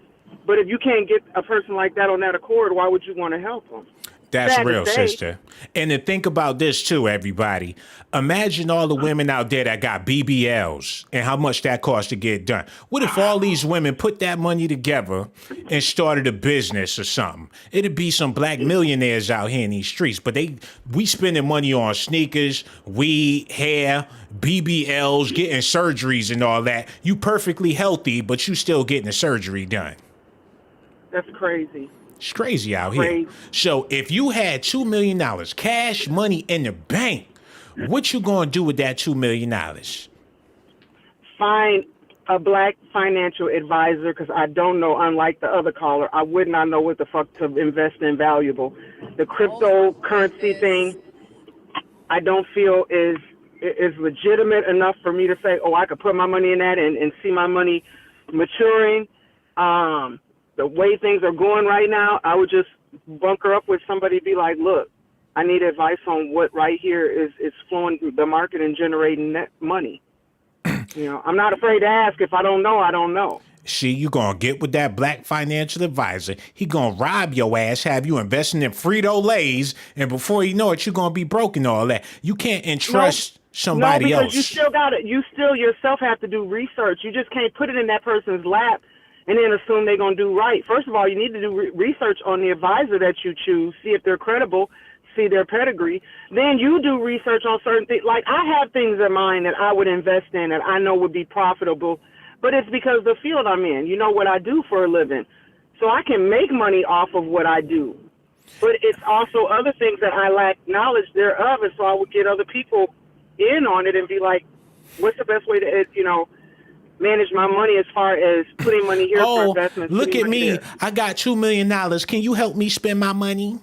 But if you can't get a person like that on that accord, why would you want to help them? That's Sad to real, say. sister. And to think about this too, everybody. Imagine all the women out there that got BBLs and how much that costs to get done. What if all these women put that money together and started a business or something? It'd be some black millionaires out here in these streets. But we spending money on sneakers, weed, hair, BBLs, getting surgeries and all that. You perfectly healthy, but you still getting the surgery done. That's crazy. It's crazy out here. So if you had $2 million cash money in the bank, what you gonna do with that $2 million? Find a black financial advisor, because I don't know, unlike the other caller, I would not know what the fuck to invest in valuable. The cryptocurrency thing, I don't feel is legitimate enough for me to say, oh, I could put my money in that and see my money maturing. The way things are going right now, I would just bunker up with somebody, be like, look, I need advice on what right here is flowing through the market and generating net money. I'm not afraid to ask. If I don't know, I don't know. See, you gonna get with that black financial advisor. He gonna rob your ass, have you investing in Frito-Lays, and before you know it, you're gonna be broke and all that. You can't entrust somebody else. You still got it. You still yourself have to do research. You just can't put it in that person's lap and then assume they're going to do right. First of all, you need to do research on the advisor that you choose, see if they're credible, see their pedigree. Then you do research on certain things. Like, I have things in mind that I would invest in that I know would be profitable, but it's because of the field I'm in. You know what I do for a living. So I can make money off of what I do. But it's also other things that I lack knowledge thereof, and so I would get other people in on it and be like, what's the best way to, manage my money as far as putting money here for investments. Look at me. I got $2 million. Can you help me spend my money?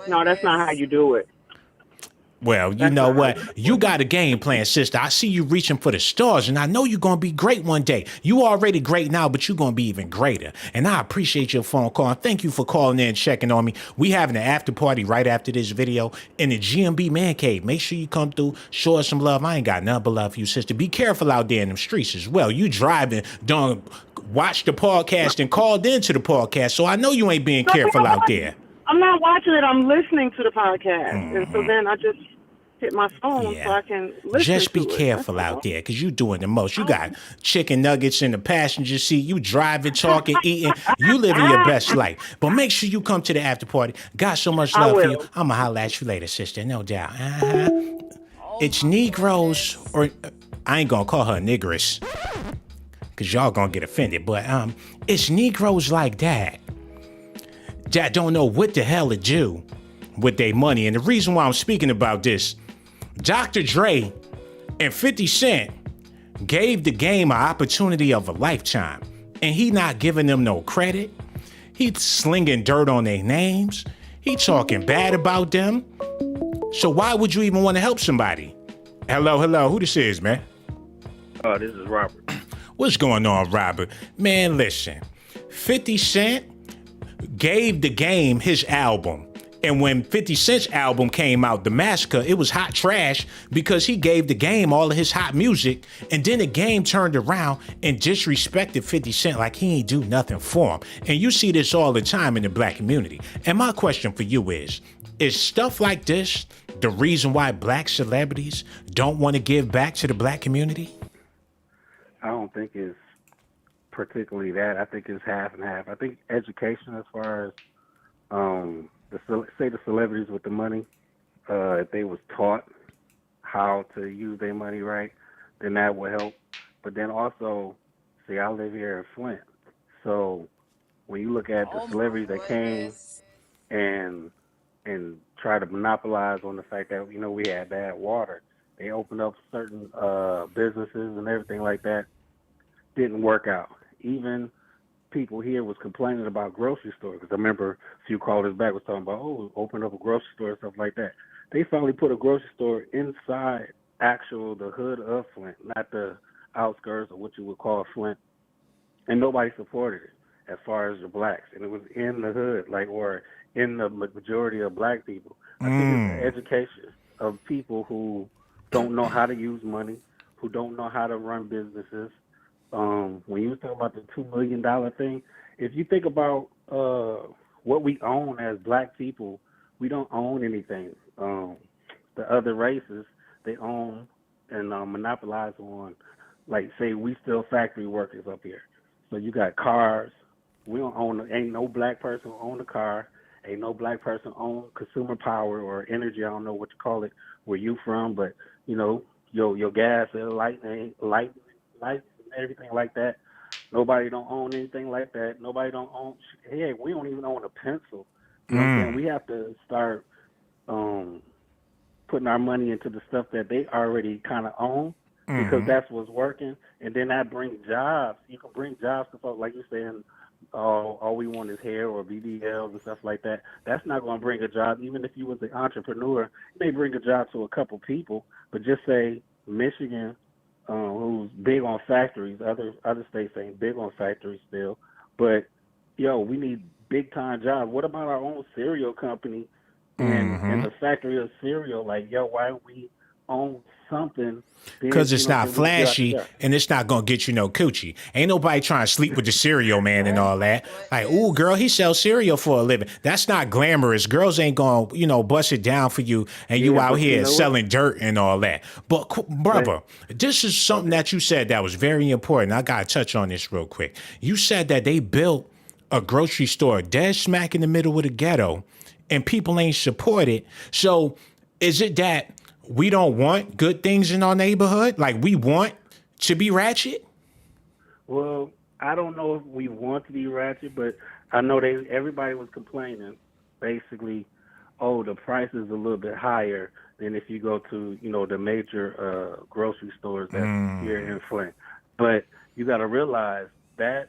No, that's not how you do it. Well, you know what? You got a game plan, sister. I see you reaching for the stars, and I know you're going to be great one day. You already great now, but you're going to be even greater. And I appreciate your phone call. And thank you for calling in and checking on me. We having an after party right after this video in the GMB Man Cave. Make sure you come through, show us some love. I ain't got nothing but love for you, sister. Be careful out there in them streets as well. You driving, don't watch the podcast and called into the podcast, so I know you ain't being careful out there. I'm not watching it. I'm listening to the podcast. And so then I just hit my phone so I can listen Just be to careful out there, because you doing the most. You got chicken nuggets in the passenger seat. You driving, talking, eating. You living your best life. But make sure you come to the after party. Got so much love for you. I'm going to holler at you later, sister. No doubt. It's Negroes, or I ain't going to call her Negress, because y'all going to get offended. But it's Negroes like that don't know what the hell to do with their money. And the reason why I'm speaking about this, Dr. Dre and 50 Cent gave the game an opportunity of a lifetime, and he not giving them no credit. He slinging dirt on their names. He talking bad about them. So why would you even want to help somebody? Hello, who this is, man? This is Robert. What's going on, Robert? Man, listen, 50 Cent gave the game his album. And when 50 Cent's album came out, The Massacre, it was hot trash because he gave the game all of his hot music. And then the game turned around and disrespected 50 Cent like he ain't do nothing for him. And you see this all the time in the black community. And my question for you is stuff like this the reason why black celebrities don't want to give back to the black community? I don't think it's particularly that. I think it's half and half. I think education, as far as the celebrities with the money, if they was taught how to use their money right, then that would help. But then also, see, I live here in Flint, so when you look at the celebrities that came and try to monopolize on the fact that, you know, we had bad water, they opened up certain businesses and everything like that. Didn't work out. Even people here was complaining about grocery stores, because I remember a few callers back was talking about, open up a grocery store and stuff like that. They finally put a grocery store inside the hood of Flint, not the outskirts of what you would call Flint, and nobody supported it as far as the blacks, and it was in the hood, or in the majority of black people. I think it's the education of people who don't know how to use money, who don't know how to run businesses. When you were talking about the $2 million thing, if you think about what we own as black people, we don't own anything. The other races, they own and monopolize on, say, we still factory workers up here. So you got cars. We don't own, ain't no black person own a car. Ain't no black person own consumer power or energy. I don't know what you call it, where you from, but, you know, your gas, light, everything like that. Nobody don't own anything like that. Nobody don't own. Hey, we don't even own a pencil. You know what I'm saying? We have to start putting our money into the stuff that they already kind of own, because that's what's working, and then that brings jobs. You can bring jobs to folks, like you're saying. All we want is hair or BBLs and stuff like that. That's not going to bring a job. Even if you was an entrepreneur, it may bring a job to a couple people. But just say Michigan, who's big on factories. Other states ain't big on factories still. But, we need big-time jobs. What about our own cereal company and the factory of cereal? Why don't we own something? Because it's not flashy and it's not going to get you no coochie. Ain't nobody trying to sleep with the cereal man and all that. Ooh, girl, he sells cereal for a living. That's not glamorous. Girls ain't going to, bust it down for you and you out here selling dirt and all that. But, brother, this is something that you said that was very important. I got to touch on this real quick. You said that they built a grocery store dead smack in the middle of the ghetto and people ain't support it. So is it that we don't want good things in our neighborhood? We want to be ratchet? Well, I don't know if we want to be ratchet, but I know everybody was complaining, basically, the price is a little bit higher than if you go to, the major grocery stores that's here in Flint. But you got to realize that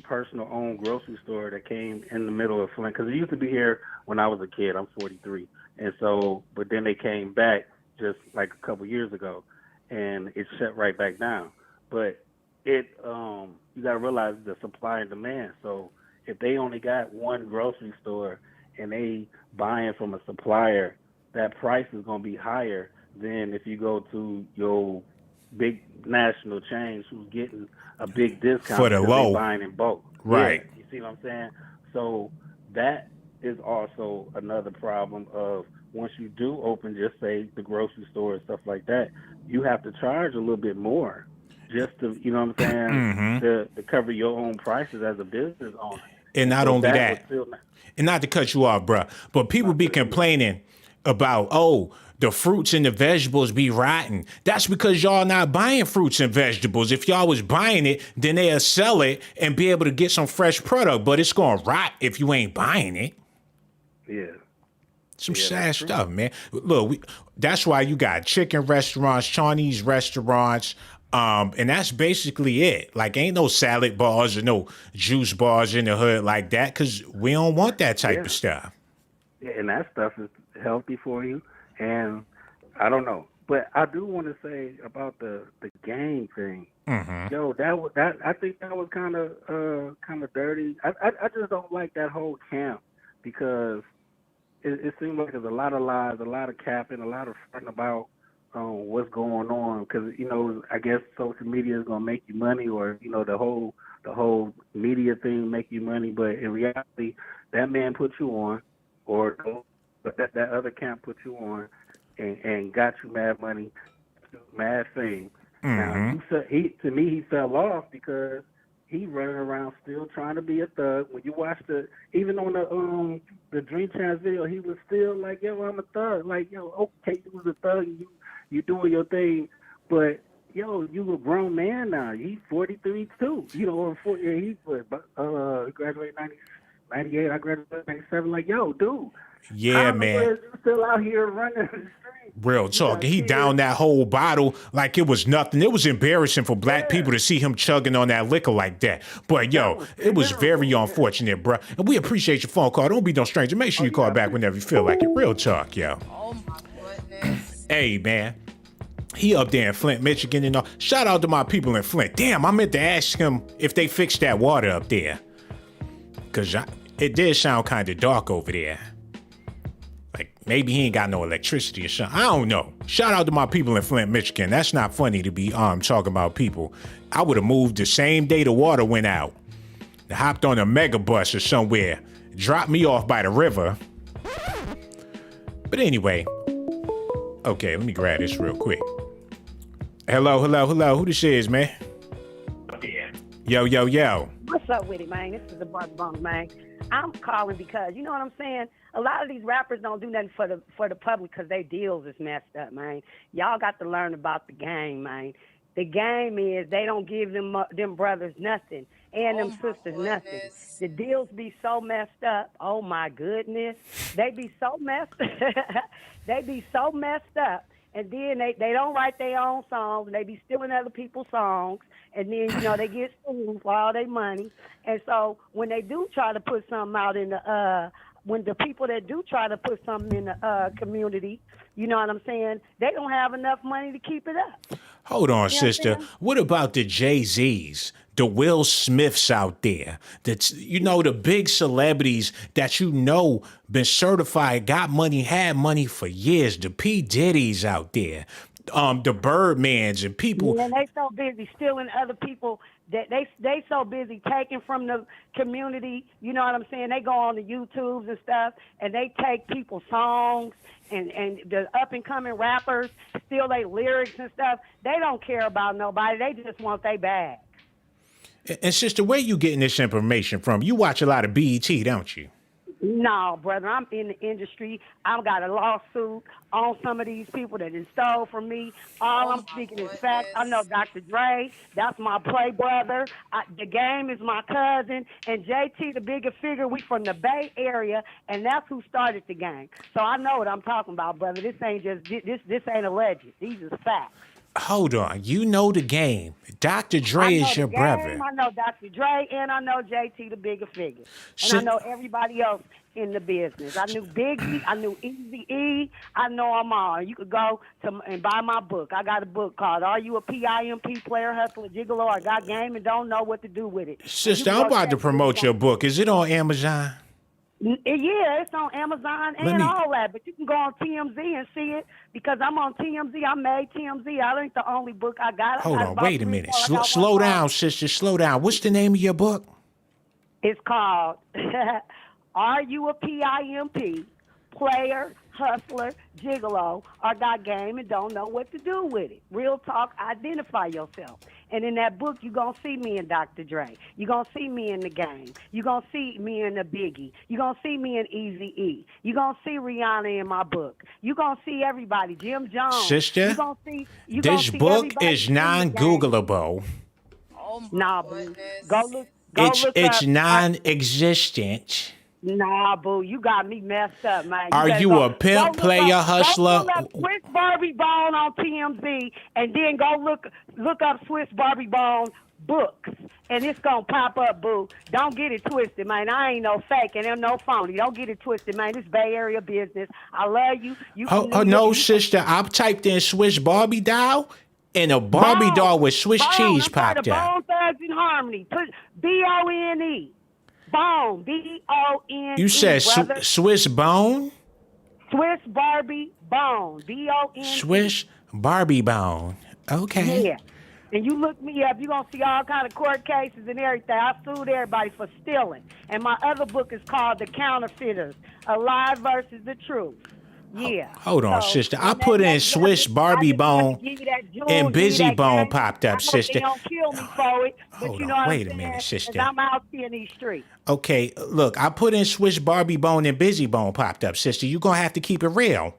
personal-owned grocery store that came in the middle of Flint, because it used to be here when I was a kid. I'm 43. And so, but then they came back just like a couple years ago, and it shut right back down. But it, you got to realize the supply and demand. So if they only got one grocery store and they buying from a supplier, that price is going to be higher than if you go to your big national chains who's getting a big discount for the because low, they buying in bulk. Right. Yeah, you see what I'm saying? So that is also another problem of once you do open, just say the grocery store and stuff like that, you have to charge a little bit more just to, you know what I'm saying, to cover your own prices as a business owner. And not so only that, and not to cut you off, bro, but people be complaining about, the fruits and the vegetables be rotten. That's because y'all not buying fruits and vegetables. If y'all was buying it, then they'll sell it and be able to get some fresh product. But it's going to rot if you ain't buying it. Yeah. Some sad stuff, man. Look, that's why you got chicken restaurants, Chinese restaurants, and that's basically it. Like, ain't no salad bars or no juice bars in the hood like that because we don't want that type of stuff. Yeah, and that stuff is healthy for you. And I don't know, but I do want to say about the gang thing. Yo, that I think that was kind of dirty. I just don't like that whole camp because it seems like there's a lot of lies, a lot of capping, a lot of fronting about what's going on. Because I guess social media is gonna make you money, or the whole media thing make you money. But in reality, that man put you on, or that other camp put you on and got you mad money, mad fame. Now, he fell off because he running around still trying to be a thug. When you watch even on the Dream Chance video, he was still like, yo, I'm a thug. Like, yo, okay, you was a thug, you doing your thing, but yo, you a grown man now. He's 43 too. He graduated 98. I graduated 97. Like, yo, dude. Yeah, man. You still out here running the street. Real talk. He downed that whole bottle like it was nothing. It was embarrassing for black people to see him chugging on that liquor like that. But, yo, it was very unfortunate, bro. And we appreciate your phone call. Don't be no stranger. Make sure you call back whenever you feel like it. Real talk, yo. Oh, my goodness. Hey, man. He up there in Flint, Michigan, and all. Shout out to my people in Flint. Damn, I meant to ask him if they fixed that water up there. Because it did sound kind of dark over there. Like, maybe he ain't got no electricity or something. I don't know. Shout out to my people in Flint, Michigan. That's not funny to be talking about people. I would have moved the same day the water went out. Hopped on a mega bus or somewhere. Dropped me off by the river. But anyway. Okay, let me grab this real quick. Hello. Who this is, man? Yo. What's up with it, man? This is the Buzz Bump, man. I'm calling because, you know what I'm saying? A lot of these rappers don't do nothing for the public because their deals is messed up, man. Y'all got to learn about the game, man. The game is they don't give them brothers nothing and them sisters nothing. The deals be so messed up. Oh, my goodness. They be so messed up. And then they don't write their own songs. They be stealing other people's songs. And then, they get sued for all their money. And so when they do try to put something out in when the people that do try to put something in the community, you know what I'm saying, they don't have enough money to keep it up. Hold on, sister. What about the Jay-Z's, the Will Smiths out there? The big celebrities that been certified, got money, had money for years. The P. Diddy's out there. The Birdmans and people. And they so busy stealing other people that they so busy taking from the community. You know what I'm saying? They go on the YouTubes and stuff, and they take people's songs and the up and coming rappers steal their lyrics and stuff. They don't care about nobody. They just want their bag. And sister, where you getting this information from? You watch a lot of BET, don't you? No, brother, I'm in the industry. I've got a lawsuit on some of these people that stole from me. All I'm speaking is facts. I know Dr. Dre. That's my play brother. The Game is my cousin. And JT, the bigger figure, we from the Bay Area, and that's who started the Game. So I know what I'm talking about, brother. This ain't just this ain't alleged. These are facts. Hold on. You know the game. Dr. Dre is your brother. I know Dr. Dre, and I know JT, the bigger figure. And I know everybody else in the business. I knew Biggie, I knew Eazy-E, I know them all. You could go to and buy my book. I got a book called Are You a PIMP Player, Hustler, Gigolo? I got game and don't know what to do with it. Sister, I'm about to promote your book. Is it on Amazon? Yeah, it's on Amazon and all that, but you can go on TMZ and see it because I'm on TMZ. I made TMZ. I ain't the only book I got. Hold on, wait a minute. Slow down, sister. Slow down. What's the name of your book? It's called Are You a PIMP Player, Hustler, Gigolo, or got game and don't know what to do with it? Real talk, identify yourself. And in that book, you're going to see me and Dr. Dre. You're going to see me in the game. You're going to see me in the Biggie. You're going to see me in Eazy-E. You're going to see Rihanna in my book. You're going to see everybody. Jim Jones. Sister, this book is non-Googleable. Nah, boo. Go look It's up. non-existent. Nah, boo, you got me messed up, man. Are you a pimp, player, hustler? Go look up Swiss Barbie Bone on TMZ, and then go look up Swiss Barbie Bone books, and it's gonna pop up, boo. Don't get it twisted, man. I ain't no fake, and I'm no phony. Don't get it twisted, man. This Bay Area business. I love you. No, sister. I've typed in Swiss Barbie doll, and a Barbie doll with Swiss cheese popped up. Bone Thugs in Harmony. Put BONE. Bone, BONE. You said Swiss Bone? Swiss Barbie Bone, BONE. Swiss Barbie Bone. Okay. Yeah. And you look me up, you're going to see all kind of court cases and everything. I sued everybody for stealing. And my other book is called The Counterfeiters, A Lie versus the Truth. Yeah. Hold on, sister. I put in Swiss Barbie Bone and Busy Bone popped up, sister. They don't kill me for it, but Hold you know on, what wait I'm a minute, saying? sister. 'Cause I'm out here in these streets. Okay, look, I put in Swiss Barbie Bone and Busy Bone popped up, sister. You're going to have to keep it real.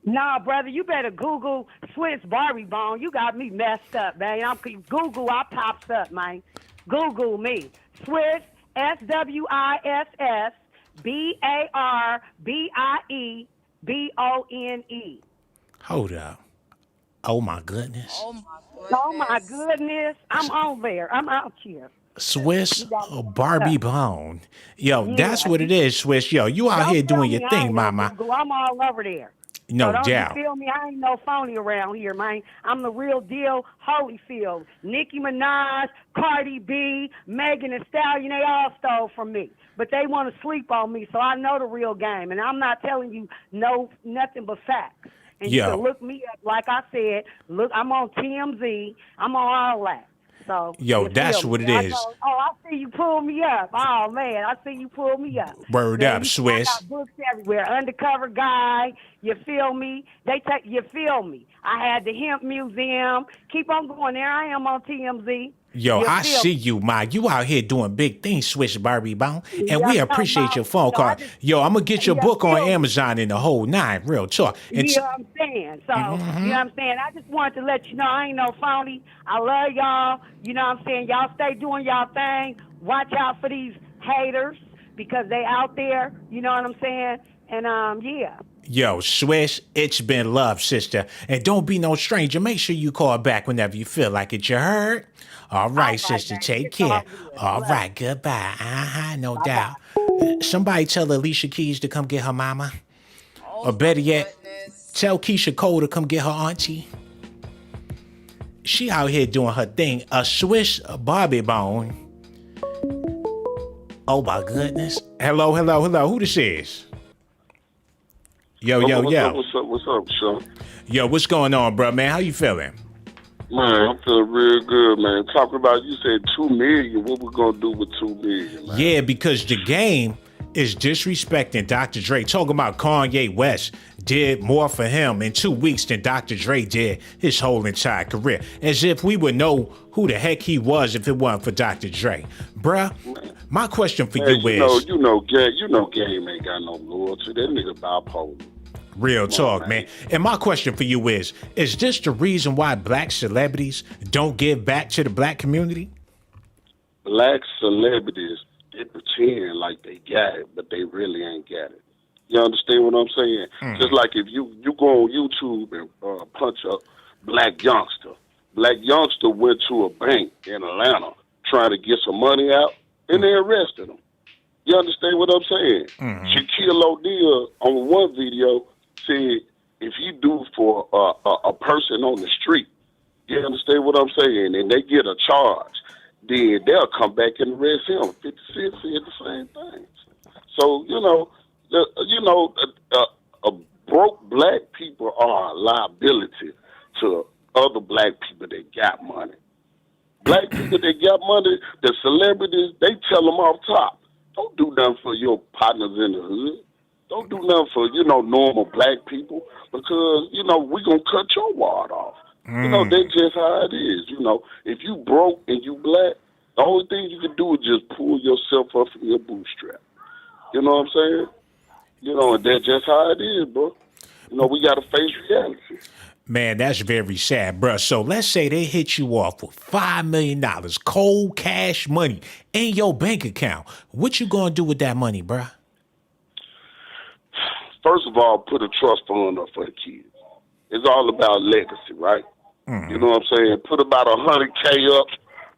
Nah, brother, you better Google Swiss Barbie Bone. You got me messed up, man. Google, I pops up, man. Google me. Swiss, SWISS, BARBIE. BONE. Hold up. Oh my goodness. Oh my goodness. I'm on there. I'm out here. Swiss Barbie Bone. Yo, that's what it is, Swiss. Yo, you out here doing your thing, mama. I'm all over there. No doubt. doubt. You feel me? I ain't no phony around here, man. I'm the real deal, Holyfield. Nicki Minaj, Cardi B, Megan Thee Stallion, they all stole from me. But they want to sleep on me, so I know the real game. And I'm not telling you nothing but facts. And you can look me up, like I said. Look, I'm on TMZ. I'm on all that. So yo, that's what it is. I see you pull me up. Oh man, I see you pull me up. Word man, up, Swiss. I got books everywhere. Undercover Guy. You feel me? You feel me? I had the Hemp Museum. Keep on going there. I am on TMZ. Yo, I see you, Ma. You out here doing big things, Swiss Barbie Bone. And we appreciate your phone call. Yo, I'm going to get your book on Amazon in the whole nine, real talk. You know what I'm saying? So, you know what I'm saying? I just wanted to let you know I ain't no phony. I love y'all. You know what I'm saying? Y'all stay doing y'all thing. Watch out for these haters because they out there. You know what I'm saying? And, yeah. Yo, Swiss, it's been love, sister. And don't be no stranger. Make sure you call back whenever you feel like it. You heard? All right, sister, take care. All right, goodbye. No doubt. Somebody tell Alicia Keys to come get her mama. Or better yet, tell Keisha Cole to come get her auntie. She out here doing her thing. A Swiss Barbie Bone. Oh, my goodness. Hello. Who this is? Yo. What's up, Shawn? Yo, what's going on, bro, man? How you feeling? Man, I'm feeling real good, man. Talking about, you said 2 million. What we gonna do with 2 million, man? Yeah, because the game is disrespecting Dr. Dre. Talking about Kanye West did more for him in 2 weeks than Dr. Dre did his whole entire career. As if we would know who the heck he was if it wasn't for Dr. Dre. Bruh, my question for you is... You know, Game ain't got no loyalty. That nigga bipolar. Real talk, man. And my question for you is this the reason why black celebrities don't give back to the black community? Black celebrities, they pretend like they got it, but they really ain't got it. You understand what I'm saying? Just like if you go on YouTube and punch up black youngster. Black youngster went to a bank in Atlanta trying to get some money out, and they arrested him. You understand what I'm saying? Mm-hmm. Shaquille O'Neal on one video said if he do for a person on the street, you understand what I'm saying, and they get a charge, then they'll come back and arrest him. 50 Cent said the same thing. So, broke black people are a liability to other black people that got money. Black people that got money, the celebrities, they tell them off top, don't do nothing for your partners in the hood. Don't do nothing for, normal black people because, we going to cut your wad off. That's just how it is. If you broke and you black, the only thing you can do is just pull yourself up from your bootstrap. You know what I'm saying? And that's just how it is, bro. We got to face reality. Man, that's very sad, bro. So let's say they hit you off with $5 million, cold cash money in your bank account. What you gonna do with that money, bro? First of all, put a trust fund up for the kids. It's all about legacy, right? Mm-hmm. You know what I'm saying? Put about $100K up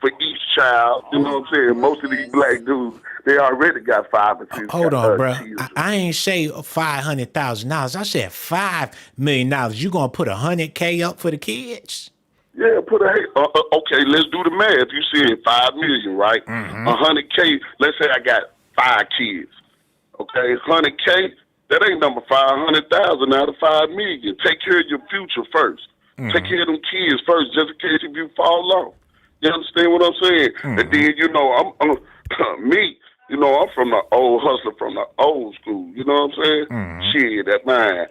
for each child. You know what I'm saying? Most of these black dudes, they already got 5 or 6. Hold on, bro. I ain't say $500,000. I said $5 million. You gonna put $100K up for the kids? Yeah, okay, let's do the math. You said $5 million, right? Mm-hmm. $100K, let's say I got 5 kids. Okay, $100K, that ain't number 500,000 out of $5 million. Take care of your future first. Mm-hmm. Take care of them kids first, just in case if you fall off. You understand what I'm saying? Mm-hmm. And then, I'm me. I'm from the old hustler, from the old school. You know what I'm saying? Mm-hmm. Shit, that mine.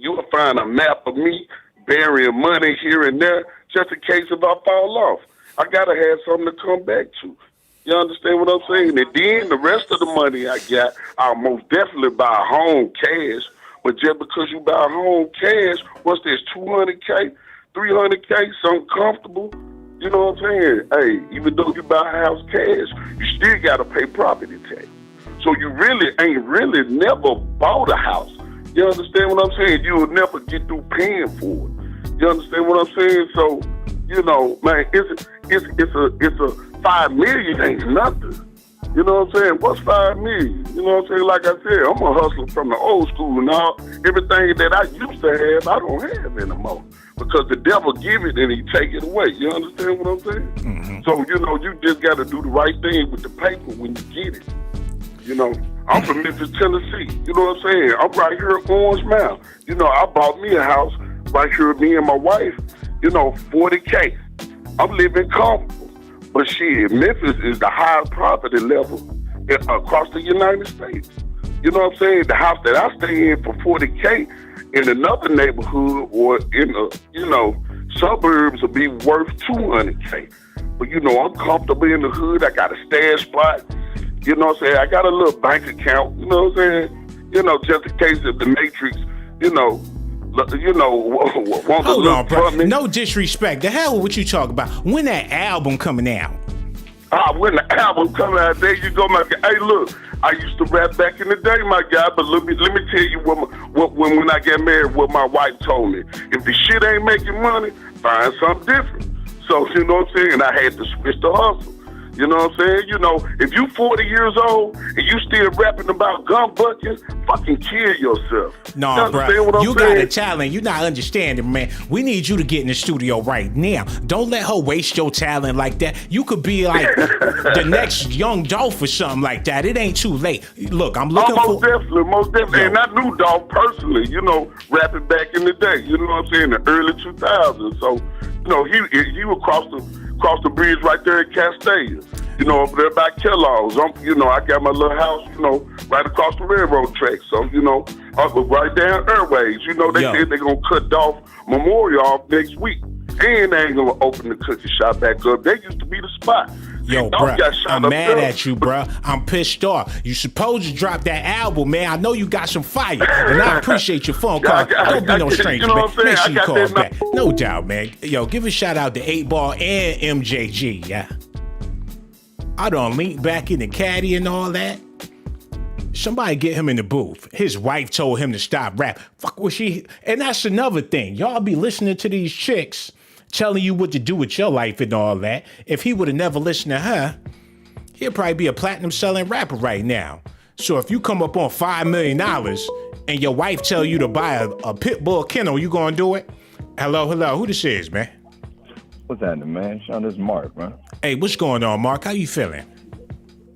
You'll find a map of me burying money here and there, just in case if I fall off. I gotta have something to come back to. You understand what I'm saying? And then the rest of the money I got, I'll most definitely buy home cash. But just because you buy home cash, what's this, 200K, 300K, something comfortable? You know what I'm saying? Hey, even though you buy a house cash, you still got to pay property tax. So you ain't never bought a house. You understand what I'm saying? You will never get through paying for it. You understand what I'm saying? So, man, it's a $5 million ain't nothing. You know what I'm saying? What's $5 million? You know what I'm saying? Like I said, I'm a hustler from the old school now. Everything that I used to have, I don't have anymore. Because the devil give it and he take it away. You understand what I'm saying? Mm-hmm. So, you just got to do the right thing with the paper when you get it. I'm from Memphis, Tennessee. You know what I'm saying? I'm right here at Orange Mound. I bought me a house right here with me and my wife, $40K. I'm living comfortable. But shit, Memphis is the highest property level across the United States. You know what I'm saying? The house that I stay in for $40K in another neighborhood or in suburbs will be worth $200K. But I'm comfortable in the hood. I got a stash spot. You know what I'm saying? I got a little bank account. You know what I'm saying? Just in case of the Matrix, want Hold on, bro. me. No disrespect. The hell with what you talking about? When that album coming out? When the album coming out, there you go, my guy. Hey, look, I used to rap back in the day, my guy, but let me tell you when I got married, what my wife told me. If the shit ain't making money, find something different. So, you know what I'm saying? I had to switch the hustle. You know what I'm saying? If you 40 years old and you still rapping about gun buckets, fucking kill yourself. No, bro. You got a talent. You're not understanding, man. We need you to get in the studio right now. Don't let her waste your talent like that. You could be like the next Young Dolph or something like that. It ain't too late. Look, I'm looking most definitely. Yo. And I knew Dolph personally, rapping back in the day. You know what I'm saying? The early 2000s. So, he would cross the bridge right there at Castalia. Over there by Kellogg's. I got my little house, right across the railroad track. So, I was right down Airways. They said they're going to cut Dolph Memorial off next week. And they ain't going to open the cookie shop back up. They used to be the spot. Yo, bro, I'm mad at you, bro. I'm pissed off. You supposed to drop that album, man. I know you got some fire, and I appreciate your phone call. Don't be no stranger, man. Make sure you call back. No doubt, man. Yo, give a shout out to 8 Ball and MJG, yeah. I done leaned back in the caddy and all that. Somebody get him in the booth. His wife told him to stop rap. Fuck was she? And that's another thing. Y'all be listening to these chicks telling you what to do with your life and all that. If he would have never listened to her, he'd probably be a platinum selling rapper right now. So if you come up on $5 million and your wife tell you to buy a pit bull kennel, you gonna do it? Hello, who this is, man? What's happening, man? Shawn, this is Mark, man. Hey, what's going on, Mark? How you feeling?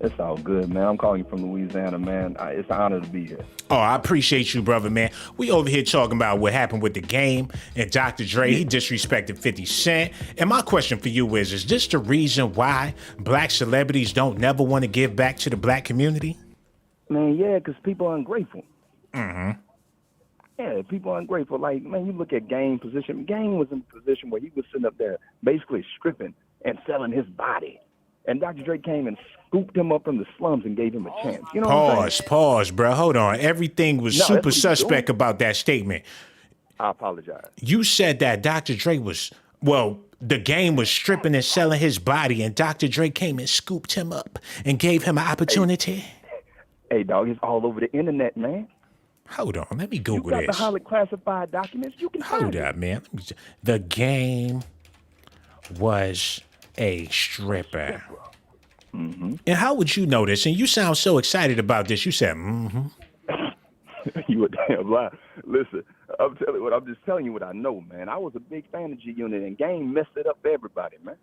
It's all good, man. I'm calling you from Louisiana, man. It's an honor to be here. Oh, I appreciate you, brother, man. We over here talking about what happened with the game and Dr. Dre. He disrespected 50 Cent. And my question for you is this the reason why black celebrities don't never want to give back to the black community? Man, yeah, because people are ungrateful. Mm-hmm. Yeah, people are ungrateful. Like, man, you look at Game's position. Game was in a position where he was sitting up there basically stripping and selling his body. And Dr. Dre came and scooped him up from the slums and gave him a chance. You know what I'm saying? Pause, bro. Hold on. Everything was super suspect about that statement. I apologize. You said that Dr. Dre was, the Game was stripping and selling his body, and Dr. Dre came and scooped him up and gave him an opportunity. Hey, dog, it's all over the internet, man. Hold on. Let me Google this. You got the highly classified documents. You can Hold up, man. The Game was a stripper. Mm-hmm. And how would you know this? And you sound so excited about this. You said, mm-hmm. You a damn lie. Listen, I'm just telling you what I know, man. I was a big fan of G-Unit, and Game messed it up for everybody, man.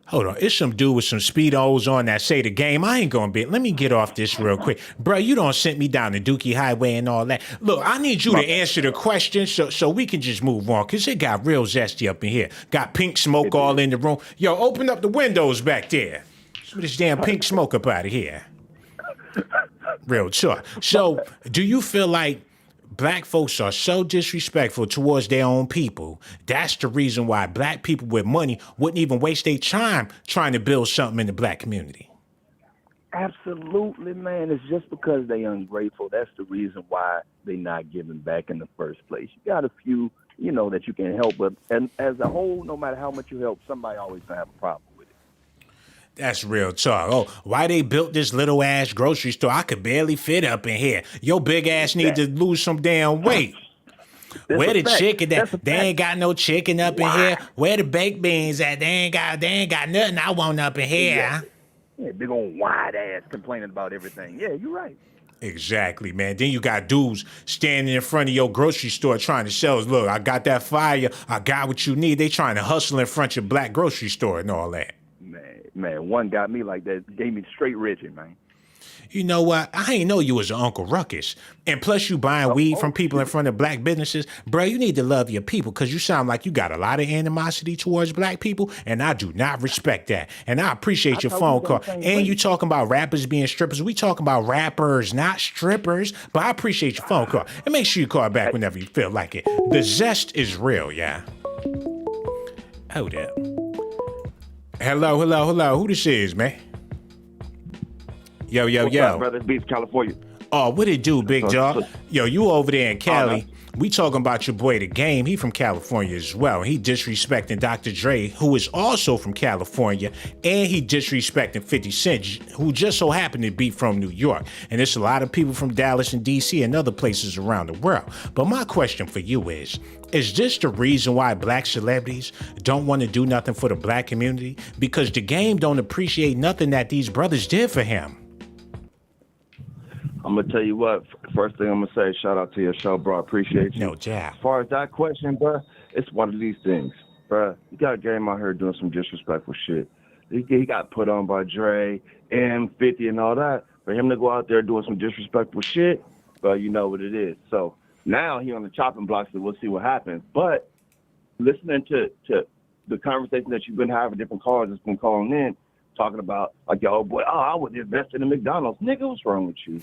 Hold on. It's some dude with some Speedos on that say the Game. I ain't gonna be. Let me get off this real quick. Bro, you don't sent me down the Dookie Highway and all that. Look, I need you to answer the question so we can just move on, because it got real zesty up in here. Got pink smoke all in the room. Yo, open up the windows back there. Some of this damn pink smoke up out of here. Real talk. So, do you feel like black folks are so disrespectful towards their own people? That's the reason why black people with money wouldn't even waste their time trying to build something in the black community. Absolutely, man. It's just because they ungrateful. That's the reason why they not giving back in the first place. You got a few, that you can help, but and as a whole, no matter how much you help, somebody always gonna have a problem with it. That's real talk. Oh, why they built this little ass grocery store? I could barely fit up in here. Your big ass need to lose some damn weight. Where the chicken at? They ain't got no chicken up in here. Where the baked beans at? They ain't got nothing I want up in here. Yeah, big old wide ass complaining about everything. Yeah, you're right. Exactly, man. Then you got dudes standing in front of your grocery store trying to sell. Look, I got that fire. I got what you need. They trying to hustle in front of your black grocery store and all that. Man, one got me like that, gave me straight Richard, man. You know what? I ain't know you was an Uncle Ruckus. And plus you buying weed from people in front of black businesses. Bro, you need to love your people, because you sound like you got a lot of animosity towards black people, and I do not respect that. And I appreciate your phone call. And you talking about rappers being strippers. We talking about rappers, not strippers. But I appreciate your phone call. And make sure you call back whenever you feel like it. The zest is real, yeah. Hold up. Hello. Who this is, man? Yo. What's up, brother? Beats, California. Oh, what it do, big dog? Yo, you over there in Cali. We talking about your boy, The Game. He from California as well. He disrespecting Dr. Dre, who is also from California, and he disrespecting 50 Cent, who just so happened to be from New York. And there's a lot of people from Dallas and D.C. and other places around the world. But my question for you is this the reason why black celebrities don't want to do nothing for the black community? Because The Game don't appreciate nothing that these brothers did for him. I'm going to tell you what, first thing I'm going to say, shout out to your show, bro. I appreciate you. No doubt. As far as that question, bro, it's one of these things, bro. You got a Game out here doing some disrespectful shit. He got put on by Dre and 50 and all that. For him to go out there doing some disrespectful shit, bro, you know what it is. So now he on the chopping block, so we'll see what happens. But listening to the conversation that you've been having, different callers that's been calling in, talking about, like, yo, boy, I would invest in the McDonald's. Nigga, what's wrong with you?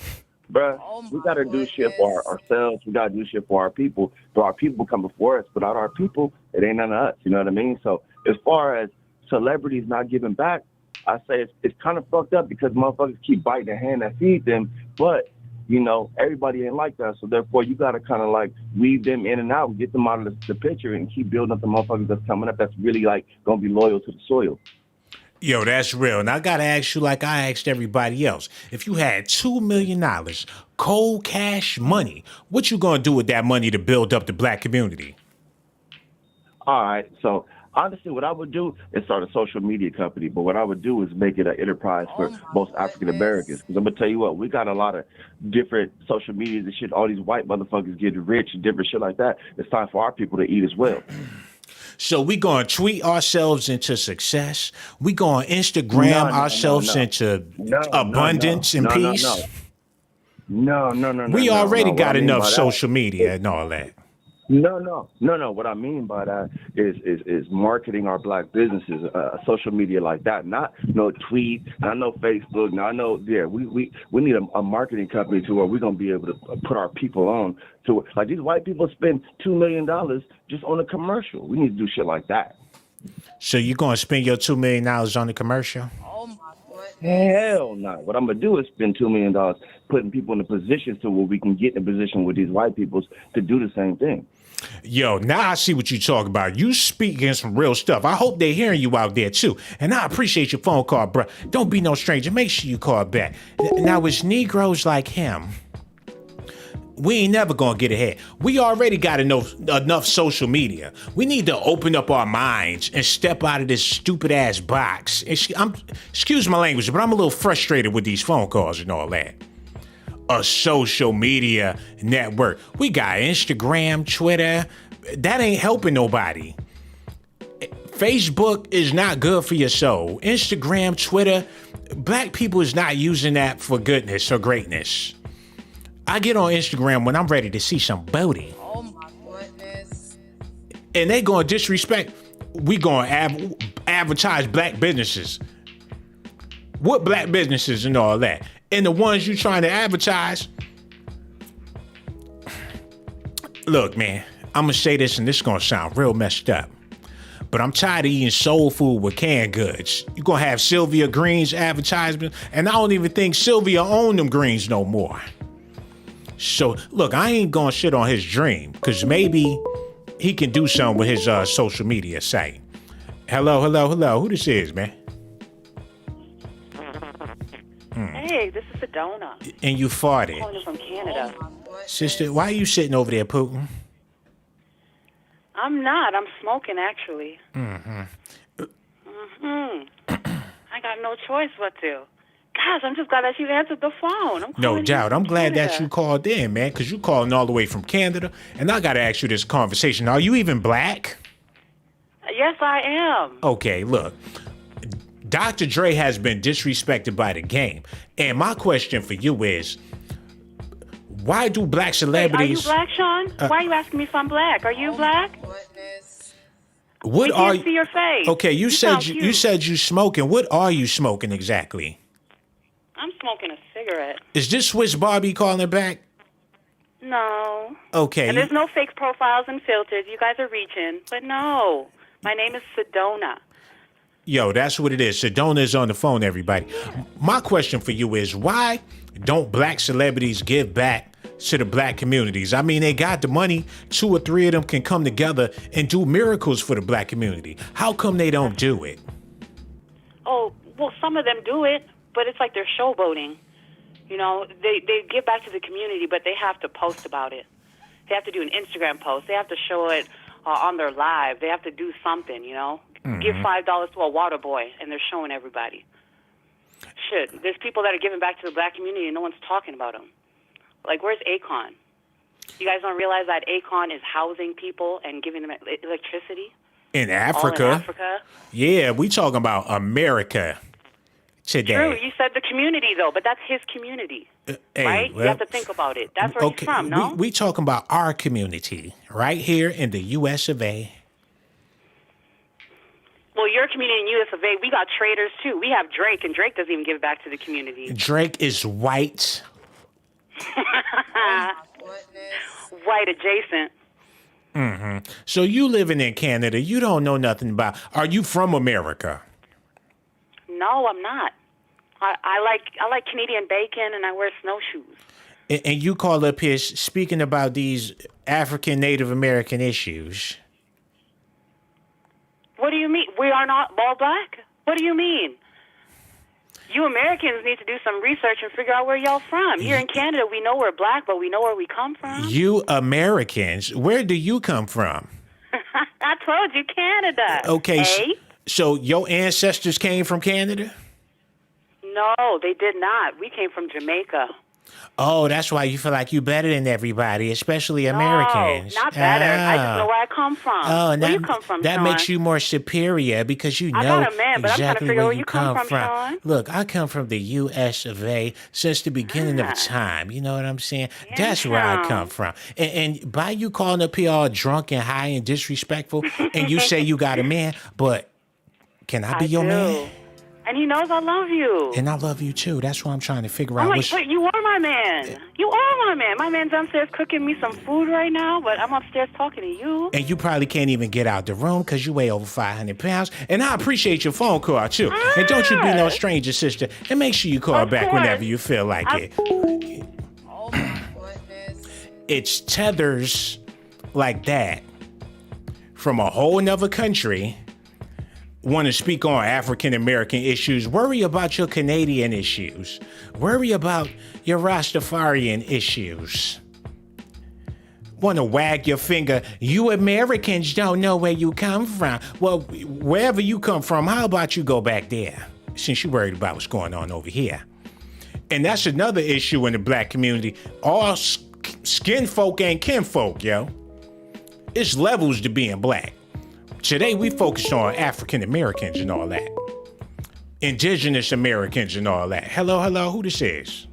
Bruh, we got to do shit for ourselves. We got to do shit for our people. So our people come before us. Without our people, it ain't none of us. You know what I mean? So as far as celebrities not giving back, I say it's kind of fucked up because motherfuckers keep biting the hand that feeds them. But, everybody ain't like that. So therefore, you got to kind of like weave them in and out, get them out of the picture and keep building up the motherfuckers that's coming up that's really like going to be loyal to the soil. Yo, that's real. And I got to ask you like I asked everybody else. If you had $2 million, cold cash money, what you going to do with that money to build up the black community? All right. So honestly, what I would do is start a social media company. But what I would do is make it an enterprise for most African Americans. Because I'm going to tell you what, we got a lot of different social medias and shit. All these white motherfuckers getting rich and different shit like that. It's time for our people to eat as well. So we going to tweet ourselves into success. We going to Instagram ourselves into abundance and peace. No. We already got enough social media and all that. No. What I mean by that is marketing our black businesses, social media like that. Not no tweet, not no Facebook. Now I know, we need a marketing company to where we're gonna be able to put our people on to, like, these white people spend $2 million just on a commercial. We need to do shit like that. So you gonna spend your $2 million on the commercial? Oh my goodness. Hell no. What I'm gonna do is spend $2 million putting people in the positions to where we can get in a position with these white people to do the same thing. Yo, now I see what you talk about. You speaking some real stuff. I hope they're hearing you out there too. And I appreciate your phone call, bro. Don't be no stranger. Make sure you call back. Now, it's Negroes like him. We ain't never gonna get ahead. We already got enough social media. We need to open up our minds and step out of this stupid ass box. Excuse my language, but I'm a little frustrated with these phone calls and all that. A social media network. We got Instagram, Twitter. That ain't helping nobody. Facebook is not good for your soul. Instagram, Twitter, black people is not using that for goodness or greatness. I get on Instagram when I'm ready to see some booty. Oh my goodness. And they gonna disrespect. We gonna advertise black businesses. What black businesses and all that? And the ones you trying to advertise. Look, man, I'm gonna say this, and this is gonna sound real messed up, but I'm tired of eating soul food with canned goods. You gonna have Sylvia Green's advertisement, and I don't even think Sylvia own them greens no more. So look, I ain't gonna shit on his dream, because maybe he can do something with his social media site. Hello. Who this is, man? Hey, this is Sedona. And you farted. I'm calling from Canada. Sister, why are you sitting over there pooping? I'm not. I'm smoking, actually. Mm-hmm. I got no choice but to. Gosh, I'm just glad that you answered the phone. No doubt. I'm glad that you called in, man, because you're calling all the way from Canada. And I got to ask you this conversation. Are you even black? Yes, I am. Okay, look. Dr. Dre has been disrespected by the game. And my question for you is, why do black celebrities... Wait, are you black, Shawn? Why are you asking me if I'm black? Are you black? What I are can't see your face. Okay, you said you smoking. What are you smoking exactly? I'm smoking a cigarette. Is this Swiss Barbie calling back? No. Okay. And there's no fake profiles and filters. You guys are reaching. But no. My name is Sedona. Yo, that's what it is. Sedona is on the phone, everybody. My question for you is, why don't black celebrities give back to the black communities? I mean, they got the money. 2 or 3 of them can come together and do miracles for the black community. How come they don't do it? Oh, well, some of them do it, but it's like they're showboating. You know, they give back to the community, but they have to post about it. They have to do an Instagram post. They have to show it on their live. They have to do something, you know. Mm-hmm. Give $5 to a water boy, and they're showing everybody. Shit, there's people that are giving back to the black community, and no one's talking about them. Like, where's Akon? You guys don't realize that Akon is housing people and giving them electricity? In Africa? All in Africa? Yeah, we talking about America today. True, you said the community, though, but that's his community, right? Well, you have to think about it. That's where he's from, no? We talking about our community right here in the U.S. of A. Well, your community in U.S. of A., we got traders, too. We have Drake, and Drake doesn't even give back to the community. Drake is white. White adjacent. Mm-hmm. So you living in Canada, you don't know nothing about... Are you from America? No, I'm not. I like Canadian bacon, and I wear snowshoes. And you call up here speaking about these African Native American issues. What do you mean? We are not all black? What do you mean? You Americans need to do some research and figure out where y'all from. Here in Canada, we know we're black, but we know where we come from. You Americans, where do you come from? I told you, Canada. Okay, Eh? so your ancestors came from Canada? No, they did not. We came from Jamaica. Oh, that's why you feel like you better than everybody, especially Americans. No, not better. I just know where I come from. Oh, Where do you come from, that Sean? makes you more superior because you know I got a man, but I'm trying to exactly figure out where where you come from, Sean. Look, I come from the U.S. of A. since the beginning of time. You know what I'm saying? That's where I come from. And by you calling up here all drunk and high and disrespectful, and you say you got a man, but can I be your man? And he knows I love you. And I love you too. That's what I'm trying to figure I'm out. like, but you are my man. You are my man. My man's downstairs cooking me some food right now, but I'm upstairs talking to you. And you probably can't even get out the room because you weigh over 500 pounds. And I appreciate your phone call, too. And don't you be no stranger, sister. And make sure you call back whenever you feel like it. Oh my goodness. It's tethers like that from a whole nother country want to speak on African American issues. Worry about your Canadian issues. Worry about your Rastafarian issues. Want to wag your finger. You Americans don't know where you come from. Well, wherever you come from, how about you go back there? Since you're worried about what's going on over here. And that's another issue in the black community. All skin folk ain't kinfolk, yo. It's levels to being black. Today, we focus on African Americans and all that. Indigenous Americans and all that. Hello, who this is?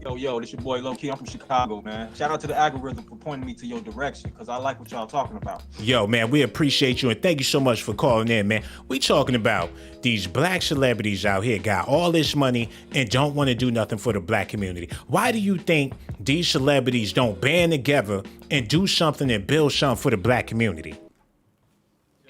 Yo, this your boy Low Key. I'm from Chicago, man. Shout out to the algorithm for pointing me to your direction, because I like what y'all talking about. Yo, man, we appreciate you, and thank you so much for calling in, man. We talking about these black celebrities out here got all this money and don't want to do nothing for the black community. Why do you think these celebrities don't band together and do something and build something for the black community?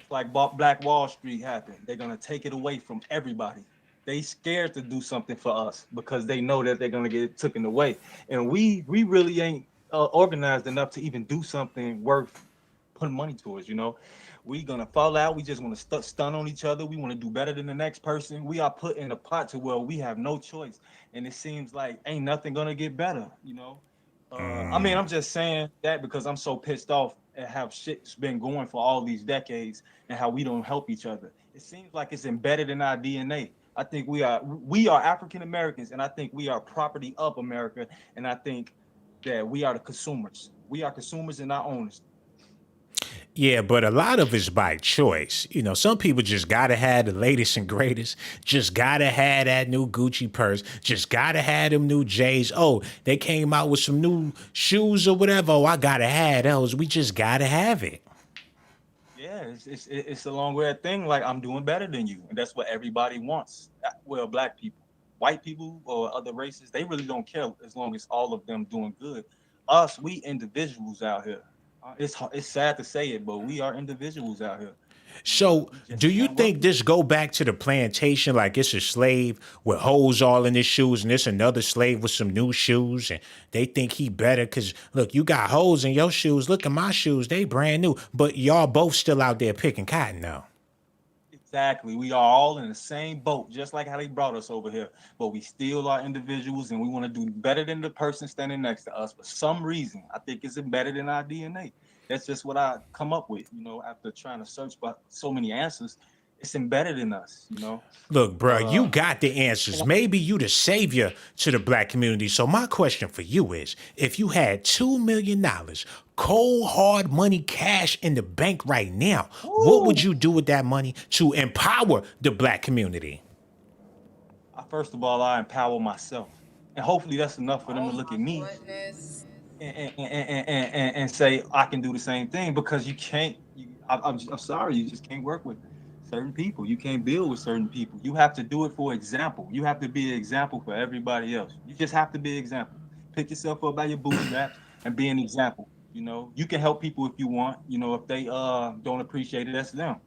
Like Black Wall Street happened. They're going to take it away from everybody. They scared to do something for us because they know that they're going to get it taken away. And we really ain't organized enough to even do something worth putting money towards, you know. We going to fall out. We just want to stun on each other. We want to do better than the next person. We are put in a pot to where we have no choice. And it seems like ain't nothing going to get better, you know. I mean, I'm just saying that because I'm so pissed off at how shit's been going for all these decades and how we don't help each other. It seems like it's embedded in our DNA. I think we are African Americans, and I think we are property of America, and I think that we are the consumers. We are consumers and not owners. Yeah, but a lot of it's by choice. You know, some people just gotta have the latest and greatest, just gotta have that new Gucci purse, just gotta have them new J's. Oh, they came out with some new shoes or whatever. Oh, I gotta have those. We just gotta have it. Yeah, it's a long way thing. Like, I'm doing better than you, and that's what everybody wants. Well, black people, white people, or other races, they really don't care as long as all of them doing good. Us, we individuals out here. It's sad to say it, but we are individuals out here. So do you think this go back to the plantation, like it's a slave with holes all in his shoes and it's another slave with some new shoes and they think he better because, look, you got holes in your shoes. Look at my shoes. They brand new. But y'all both still out there picking cotton now. Exactly. We are all in the same boat, just like how they brought us over here. But we still are individuals and we want to do better than the person standing next to us. For some reason, I think it's embedded in our DNA. That's just what I come up with, you know, after trying to search for so many answers. It's embedded in us, you know. Look, bro, you got the answers. Maybe you the savior to the black community. So my question for you is, if you had $2 million, cold hard money cash in the bank right now, what would you do with that money to empower the black community? First of all, I empower myself. And hopefully that's enough for them to look at me and say, I can do the same thing, because you can't, I'm sorry, you just can't work with certain people. You can't build with certain people. You have to do it for example. You have to be an example for everybody else. You just have to be an example. Pick yourself up by your bootstraps and be an example. You know, you can help people if you want. You know, if they don't appreciate it, that's them.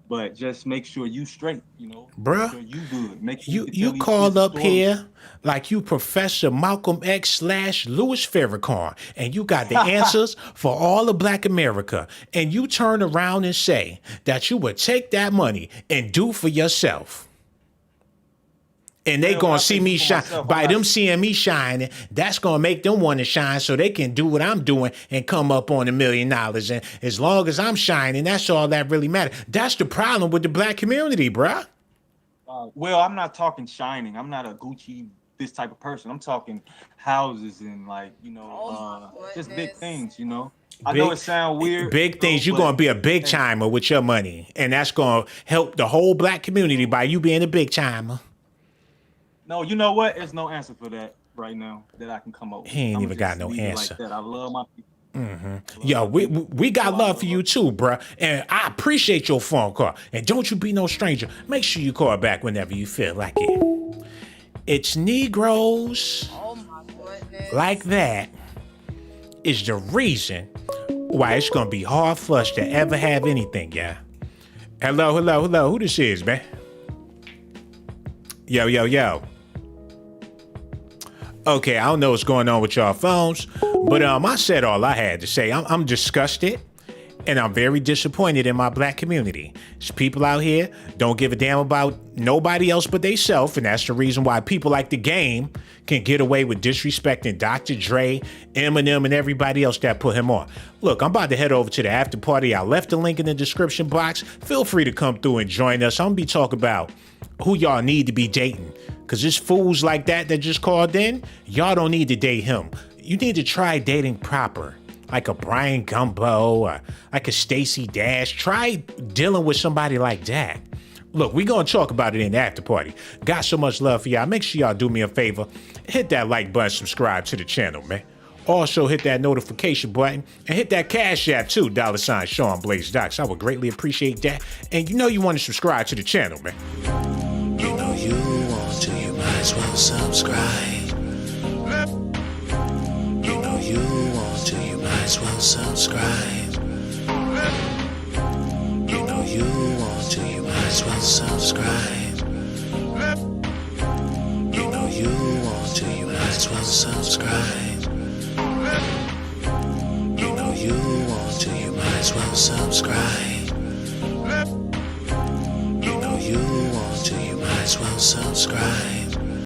but just make sure you straight, you know. Bruh, make sure you good. Make sure you can tell these called kids up stories. here like you Professor Malcolm X / Louis Farrakhan, and you got the answers for all of Black America, and you turn around and say that you would take that money and do for yourself. And they gonna see me shine. By them seeing me shining, that's gonna make them want to shine so they can do what I'm doing and come up on $1 million. And as long as I'm shining, that's all that really matters. That's the problem with the Black community, bruh. Well, I'm not talking shining. I'm not a Gucci this type of person. I'm talking houses and like, you know, just big things, you know. I know it sounds weird. Big things. You're gonna be a big chimer with your money, and that's gonna help the whole Black community by you being a big chimer. No, you know what? There's no answer for that right now that I can come up with. He ain't even got no answer. Like that. I love my people. Yo, we got love for you too, bruh. And I appreciate your phone call. And don't you be no stranger. Make sure you call back whenever you feel like it. It's Negroes like that is the reason why it's gonna be hard for us to ever have anything, yeah. Hello. Who this is, man? Yo. Okay, I don't know what's going on with y'all phones, but I said all I had to say. I'm disgusted, and I'm very disappointed in my Black community. There's people out here don't give a damn about nobody else but theyself, and that's the reason why people like The Game can get away with disrespecting Dr. Dre, Eminem, and everybody else that put him on. Look, I'm about to head over to the after party. I left the link in the description box. Feel free to come through and join us. I'm gonna be talking about who y'all need to be dating. Cause there's fools like that just called in. Y'all don't need to date him. You need to try dating proper. Like a Brian Gumbo or like a Stacey Dash. Try dealing with somebody like that. Look, we're going to talk about it in the after party. Got so much love for y'all. Make sure y'all do me a favor. Hit that like button, subscribe to the channel, man. Also, hit that notification button and hit that Cash App too, $ShawnBlazeDocs. I would greatly appreciate that. And you know you want to subscribe to the channel, man. You know you want to, you might as well subscribe. You know you want to, you might as well subscribe. You know you want to, you might as well subscribe. You know you want to, you might as well subscribe. You know you want to, you might as well subscribe. You know you want to, you might as well subscribe.